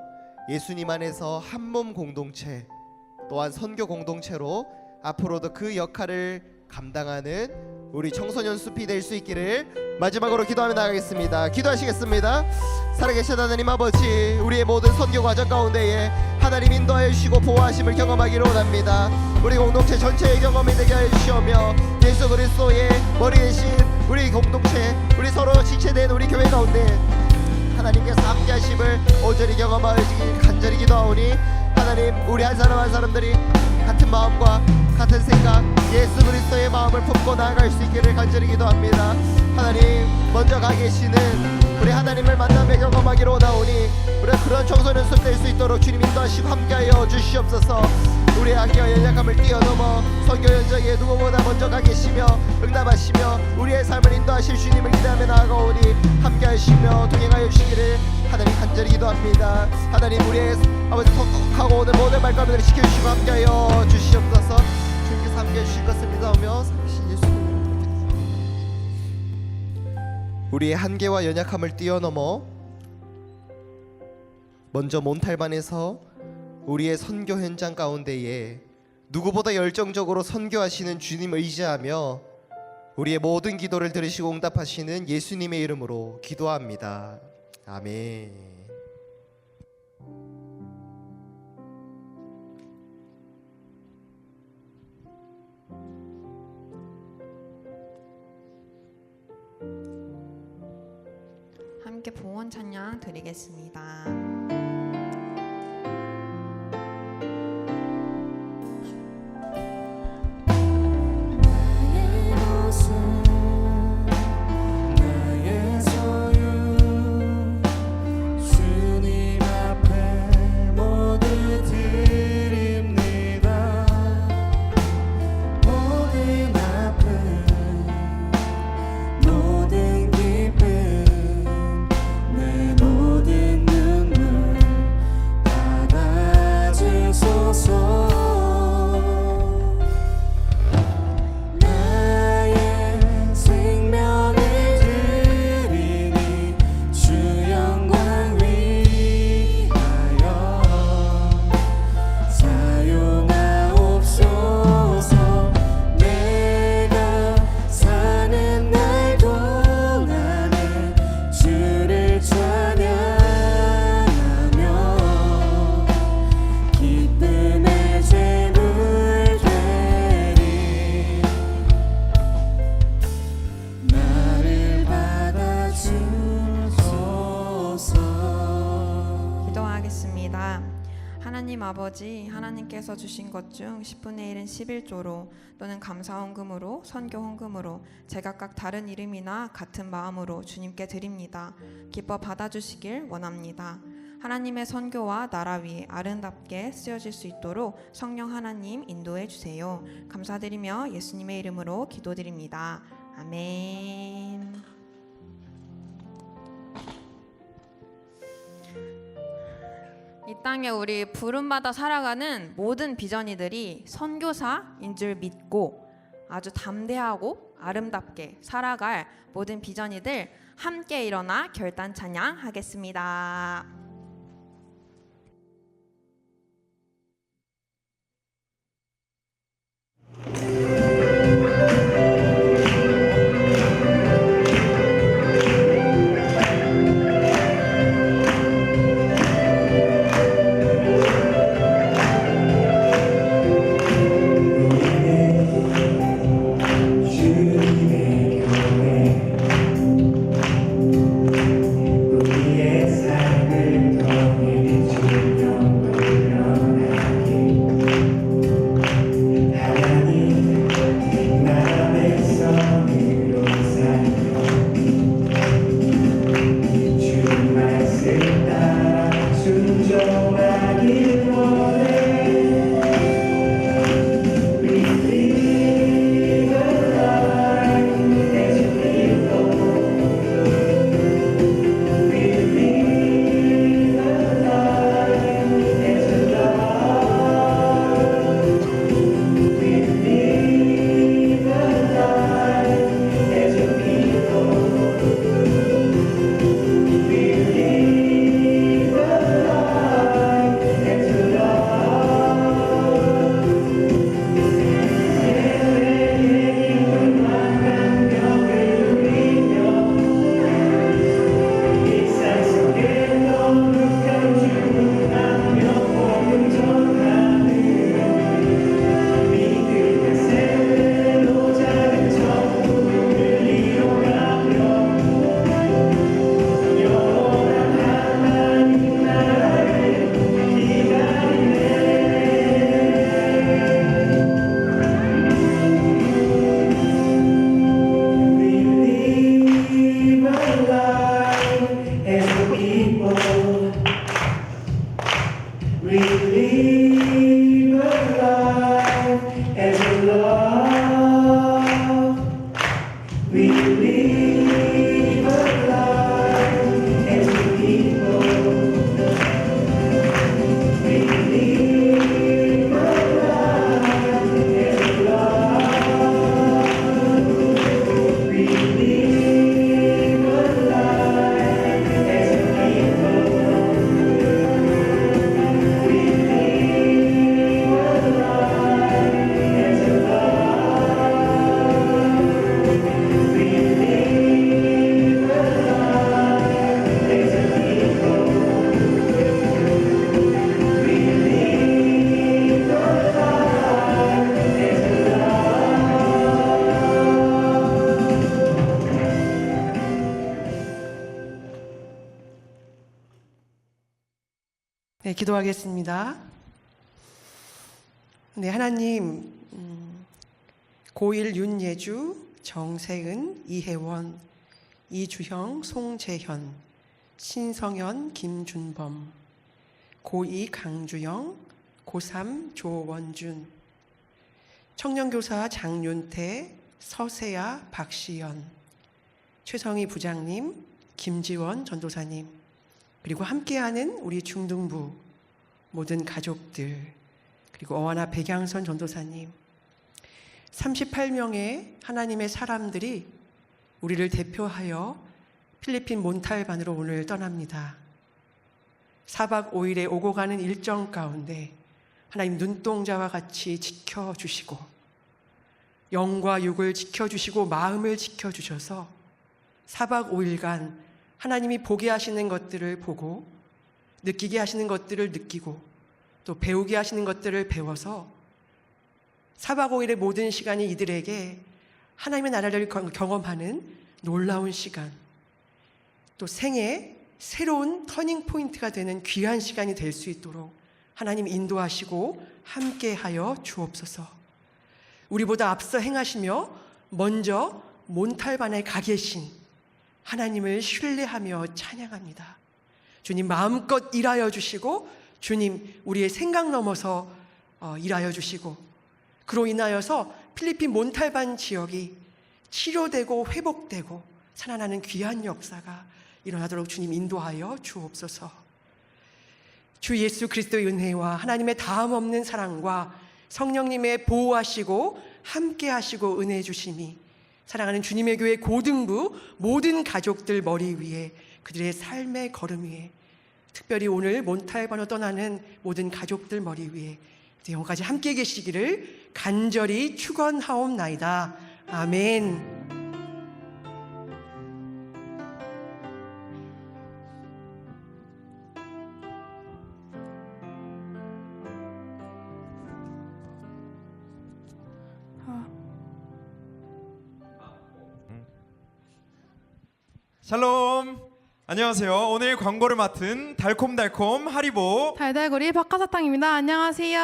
예수님 안에서 한몸 공동체 또한 선교 공동체로 앞으로도 그 역할을 감당하는 우리 청소년 숲이 될 수 있기를 마지막으로 기도하며 나가겠습니다. 기도하시겠습니다. 살아계신 하나님 아버지, 우리의 모든 선교 과정 가운데에 하나님 인도하여 주시고 보호하심을 경험하기를 원합니다. 우리 공동체 전체의 경험이 되게 하여 주시오며 예수 그리스도의 머리 대신 우리 공동체, 우리 서로 지체된 우리 교회 가운데 하나님께서 함께 하심을 온전히 경험하시길 간절히 기도하오니 하나님, 우리 한 사람 한 사람들이 같은 마음과 같은 생각, 예수 그리스도의 마음을 품고 나아갈 수 있기를 간절히 기도합니다. 하나님, 먼저 가 계시는 우리 하나님을 만나며 경험하기로 원하오니 우리가 그런 청소년 숲 될 수 있도록 주님 인도하시고 함께하여 주시옵소서. 우리의 한계와 연약함을 뛰어넘어 선교 현장에 누구보다 먼저 가 계시며 응답하시며 우리의 삶을 인도하실 주님을 기대하며 나아가오니 함께하시며 동행하여 주시기를 하나님 간절히 기도합니다. 하나님, 우리의 아버지 속하고 오는 모든 말씀들을 지켜주시고 함께하여 주시옵소서. 주님께서 함께해 주실 것을 믿어오며 살아계신 예수님, 우리의 한계와 연약함을 뛰어넘어 먼저 몬탈반에서 우리의 선교 현장 가운데에 누구보다 열정적으로 선교하시는 주님 의지하며 우리의 모든 기도를 들으시고 응답하시는 예수님의 이름으로 기도합니다. 아멘. 함께 봉헌 찬양 드리겠습니다. 나의 소유 주님 앞에 모두 드립니다. 모든 아픔 모든 기쁨 내 모든 눈물 받아주소서. 하나님 아버지, 하나님께서 주신 것 중 10분의 1은 11조로 또는 감사 헌금으로, 선교 헌금으로 제각각 다른 이름이나 같은 마음으로 주님께 드립니다. 기뻐 받아주시길 원합니다. 하나님의 선교와 나라 위에 아름답게 쓰여질 수 있도록 성령 하나님 인도해 주세요. 감사드리며 예수님의 이름으로 기도드립니다. 아멘. 이 땅에 우리 부름받아 살아가는 모든 비전이들이 선교사인 줄 믿고 아주 담대하고 아름답게 살아갈 모든 비전이들 함께 일어나 결단 찬양하겠습니다. 우리의 삶을 live a life as a love. We live a life as a people. We live a life as a love. We live a life as a people. We live a life as a love. We live a life as a people. We live a life as a 네, 기도하겠습니다. 네, 하나님, 고1 윤예주, 정세은, 이혜원, 이주형, 송재현, 신성현, 김준범, 고2 강주영, 고3 조원준, 청년교사 장윤태, 서세아, 박시연, 최성희 부장님, 김지원 전도사님, 그리고 함께하는 우리 중등부 모든 가족들, 그리고 어와나 백양선 전도사님, 38명의 하나님의 사람들이 우리를 대표하여 필리핀 몬탈반으로 오늘 떠납니다. 4박 5일에 오고 가는 일정 가운데 하나님 눈동자와 같이 지켜주시고 영과 육을 지켜주시고 마음을 지켜주셔서 4박 5일간 하나님이 보게 하시는 것들을 보고 느끼게 하시는 것들을 느끼고 또 배우게 하시는 것들을 배워서 4박 5일의 모든 시간이 이들에게 하나님의 나라를 경험하는 놀라운 시간, 또 생애 새로운 터닝 포인트가 되는 귀한 시간이 될 수 있도록 하나님 인도하시고 함께하여 주옵소서. 우리보다 앞서 행하시며 먼저 몬탈반에 가 계신 하나님을 신뢰하며 찬양합니다. 주님 마음껏 일하여 주시고 주님 우리의 생각 넘어서 일하여 주시고 그로 인하여서 필리핀 몬탈반 지역이 치료되고 회복되고 살아나는 귀한 역사가 일어나도록 주님 인도하여 주옵소서. 주 예수 그리스도의 은혜와 하나님의 다음 없는 사랑과 성령님의 보호하시고 함께하시고 은혜 주심이 사랑하는 주님의 교회 고등부 모든 가족들 머리 위에 그들의 삶의 걸음 위에 특별히 오늘 몬탈반으로 떠나는 모든 가족들 머리 위에 영까지 함께 계시기를 간절히 축원하옵나이다. 아멘. 샬롬! 안녕하세요. 오늘 광고를 맡은 달콤달콤 하리보 달달구리 박하사탕입니다. 안녕하세요.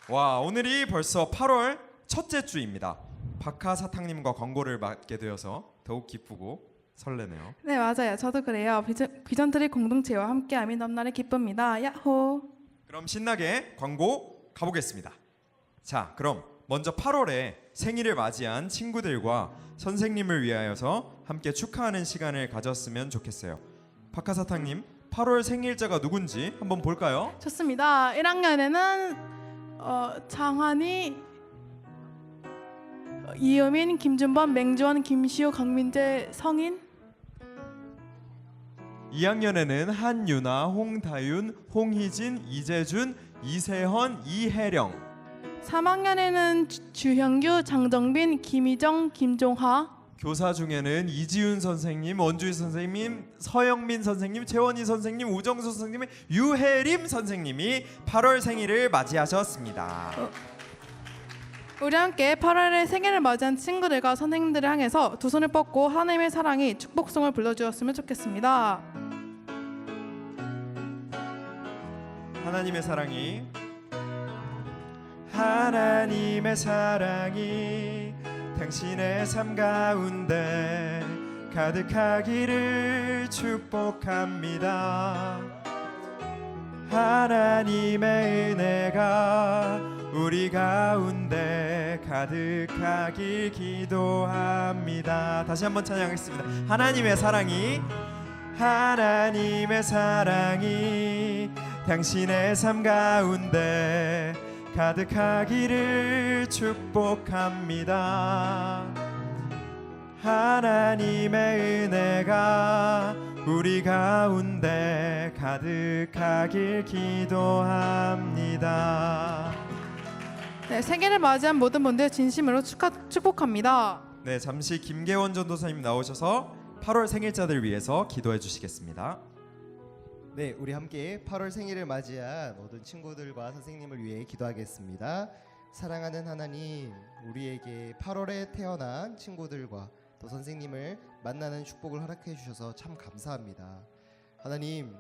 와, 오늘이 벌써 8월 첫째 주입니다. 박하사탕님과 광고를 맡게 되어서 더욱 기쁘고 설레네요. 네, 맞아요. 저도 그래요. 비전트리 공동체와 함께함이 넘나는 기쁩니다. 야호. 그럼 신나게 광고 가보겠습니다. 자, 그럼 먼저 8월에 생일을 맞이한 친구들과 선생님을 위하여서 함께 축하하는 시간을 가졌으면 좋겠어요. 박하사탕님, 8월 생일자가 누군지 한번 볼까요? 좋습니다. 1학년에는 장환이, 이유민, 김준범, 맹주원, 김시호, 강민재, 성인. 2학년에는 한유나, 홍다윤, 홍희진, 이재준, 이세헌, 이혜령. 3학년에는 주형규, 장정빈, 김희정, 김종하. 교사 중에는 이지훈 선생님, 원주희 선생님, 서영민 선생님, 최원희 선생님, 우정수 선생님, 유혜림 선생님이 8월 생일을 맞이하셨습니다. 우리 함께 8월에 생일을 맞이한 친구들과 선생님들을 향해서 두 손을 뻗고 하나님의 사랑이 축복송을 불러주었으면 좋겠습니다. 하나님의 사랑이 하나님의 사랑이 당신의 삶 가운데 가득하기를 축복합니다. 하나님의 은혜가 우리 가운데 가득하길 기도합니다. 다시 한번 찬양하겠습니다. 하나님의 사랑이 당신의 삶 가운데 가득하기를 축복합니다. 하나님의 은혜가 우리 가운데 가득하길 기도합니다. 네, 생일을 맞이한 모든 분들 진심으로 축복합니다. 네, 잠시 김계원 전도사님 나오셔서 8월 생일자들 위해서 기도해 주시겠습니다. 네, 우리 함께 8월 생일을 맞이한 모든 친구들과 선생님을 위해 기도하겠습니다. 사랑하는 하나님, 우리에게 8월에 태어난 친구들과 또 선생님을 만나는 축복을 허락해 주셔서 참 감사합니다. 하나님,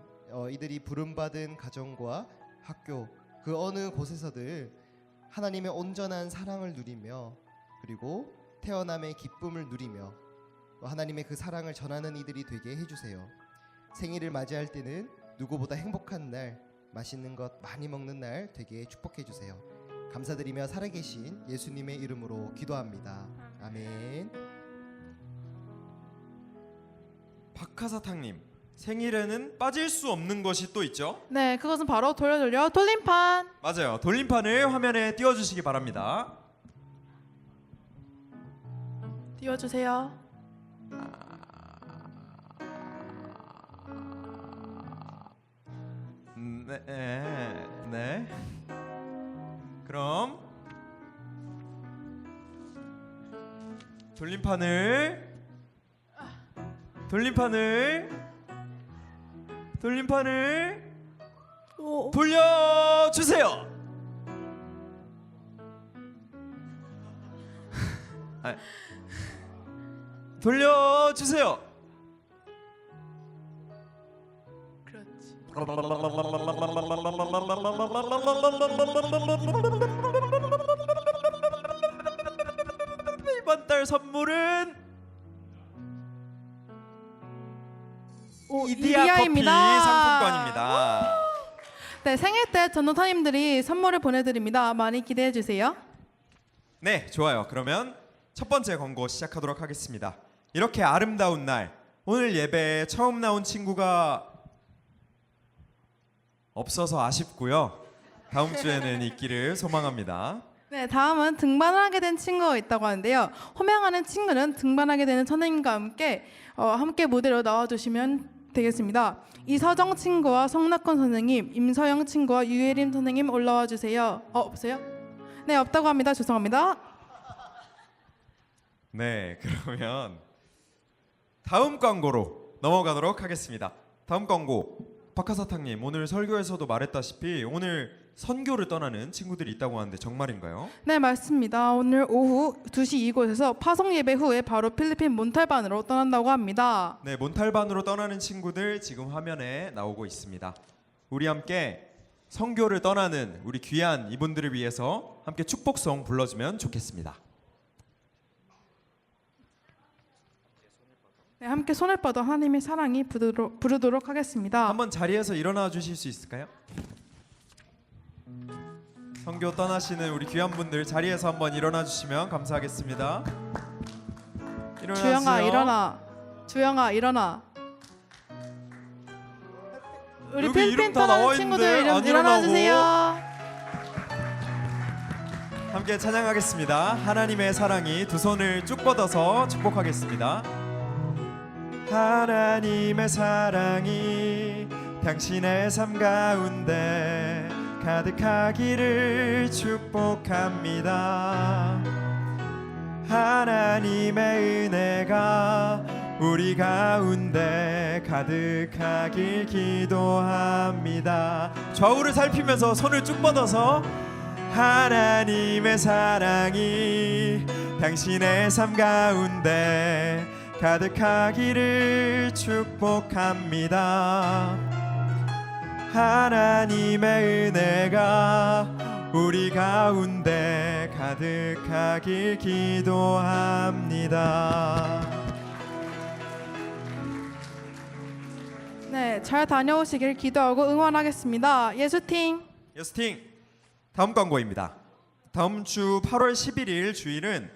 이들이 부름받은 가정과 학교 그 어느 곳에서들 하나님의 온전한 사랑을 누리며 그리고 태어남의 기쁨을 누리며 하나님의 그 사랑을 전하는 이들이 되게 해주세요. 생일을 맞이할 때는 누구보다 행복한 날, 맛있는 것 많이 먹는 날 되게 축복해 주세요. 감사드리며 살아계신 예수님의 이름으로 기도합니다. 아멘. 박하사탕님, 생일에는 빠질 수 없는 것이 또 있죠? 네, 그것은 바로 돌려 돌림판. 맞아요. 돌림판을 화면에 띄워주시기 바랍니다. 띄워주세요. 네. 그럼 돌림판을 돌려주세요. 돌려주세요. 그렇지. 이번 달 선물은 이디야 커피 이디야입니다. 상품권입니다. 네, 생일 때 전도사님들이 선물을 보내드립니다. 많이 기대해 주세요. 네, 좋아요. 그러면 첫 번째 광고 시작하도록 하겠습니다. 이렇게 아름다운 날, 오늘 예배에 처음 나온 친구가 없어서 아쉽고요. 다음 주에는 있기를 소망합니다. 네, 다음은 등반을 하게 된 친구가 있다고 하는데요. 호명하는 친구는 등반하게 되는 선생님과 함께 무대로 나와주시면 되겠습니다. 이서정 친구와 성낙권 선생님, 임서영 친구와 유예림 선생님 올라와 주세요. 없어요? 네, 없다고 합니다. 죄송합니다. 네, 그러면 다음 광고로 넘어가도록 하겠습니다. 다음 광고, 박하사탕님, 오늘 설교에서도 말했다시피 오늘 선교를 떠나는 친구들이 있다고 하는데 정말인가요? 네, 맞습니다. 오늘 오후 2시 이곳에서 파송 예배 후에 바로 필리핀 몬탈반으로 떠난다고 합니다. 네, 몬탈반으로 떠나는 친구들 지금 화면에 나오고 있습니다. 우리 함께 선교를 떠나는 우리 귀한 이분들을 위해서 함께 축복송 불러주면 좋겠습니다. 네, 함께 손을 뻗어 하나님의 사랑이 부르도록 하겠습니다. 한번 자리에서 일어나 주실 수 있을까요? 선교 떠나시는 우리 귀한 분들 자리에서 한번 일어나 주시면 감사하겠습니다. 일어나세요. 주영아 일어나. 주영아 일어나. 우리 여기 필리핀 이름 다 나와 떠나는 친구들 있는데 안 일어나 일어나고. 주세요. 함께 찬양하겠습니다. 하나님의 사랑이 두 손을 쭉 뻗어서 축복하겠습니다. 하나님의 사랑이 당신의 삶 가운데 가득하기를 축복합니다. 하나님의 은혜가 우리 가운데 가득하길 기도합니다. 좌우를 살피면서 손을 쭉 뻗어서 하나님의 사랑이 당신의 삶 가운데 가득하기를 축복합니다. 하나님의 은혜가 우리 가운데 가득하길 기도합니다. 네, 네, 잘 다녀오시길 기도하고 응원하겠습니다. 예수팀. 예스팅. 다음 광고입니다. 다음 주 8월 11일 주일은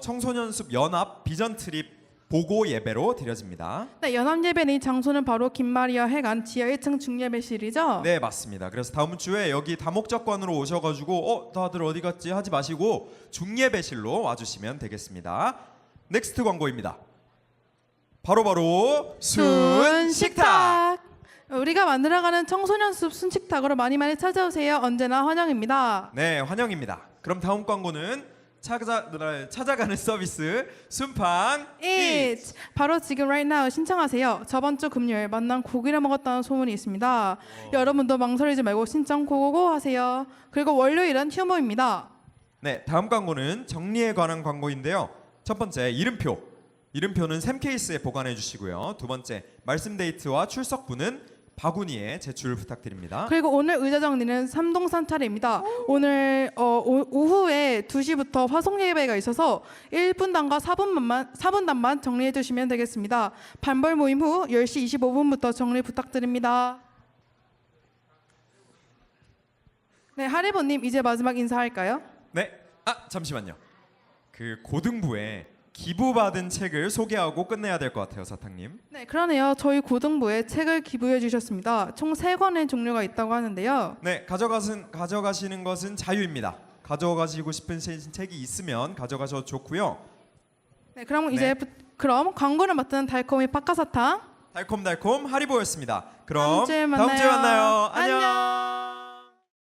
청소년 숲 연합 비전 트립 보고 예배로 드려집니다. 네, 연합 예배는 장소는 바로 김마리아 회관 지하 1층 중예배실이죠. 네, 맞습니다. 그래서 다음 주에 여기 다목적관으로 오셔가지고 다들 어디 갔지 하지 마시고 중예배실로 와주시면 되겠습니다. 넥스트 광고입니다. 바로 순식탁. 우리가 만들어가는 청소년 숲 순식탁으로 많이 찾아오세요. 언제나 환영입니다. 네, 환영입니다. 그럼 다음 광고는 찾아가는 서비스 순팡 Eat. 바로 지금 right now 신청하세요. 저번 주 금요일 만난 고기를 먹었다는 소문이 있습니다. 여러분도 망설이지 말고 신청 고고고 하세요. 그리고 월요일은 휴무입니다. 네, 다음 광고는 정리에 관한 광고인데요. 첫 번째 이름표는 샘 케이스에 보관해 주시고요. 두 번째 말씀 데이트와 출석부는 바구니에 제출 부탁드립니다. 그리고 오늘 의자 정리는 삼동산 차례입니다. 오늘 오후에 2시부터 화송 예배가 있어서 1분단과 4분단만 정리해 주시면 되겠습니다. 반벌 모임 후 10시 25분부터 정리 부탁드립니다. 네, 하리보님 이제 마지막 인사할까요? 네, 잠시만요. 그 고등부에 기부받은 책을 소개하고 끝내야 될 것 같아요, 사탕님. 네, 그러네요. 저희 고등부에 책을 기부해 주셨습니다. 총 3권의 종류가 있다고 하는데요. 네, 가져가시는 것은 자유입니다. 가져가시고 싶은 책이 있으면 가져가셔도 좋고요. 네, 그럼 광고를 맡은 달콤이 팟카사탕 달콤달콤 하리보였습니다. 그럼 다음 주에 다음 주에 만나요. 안녕.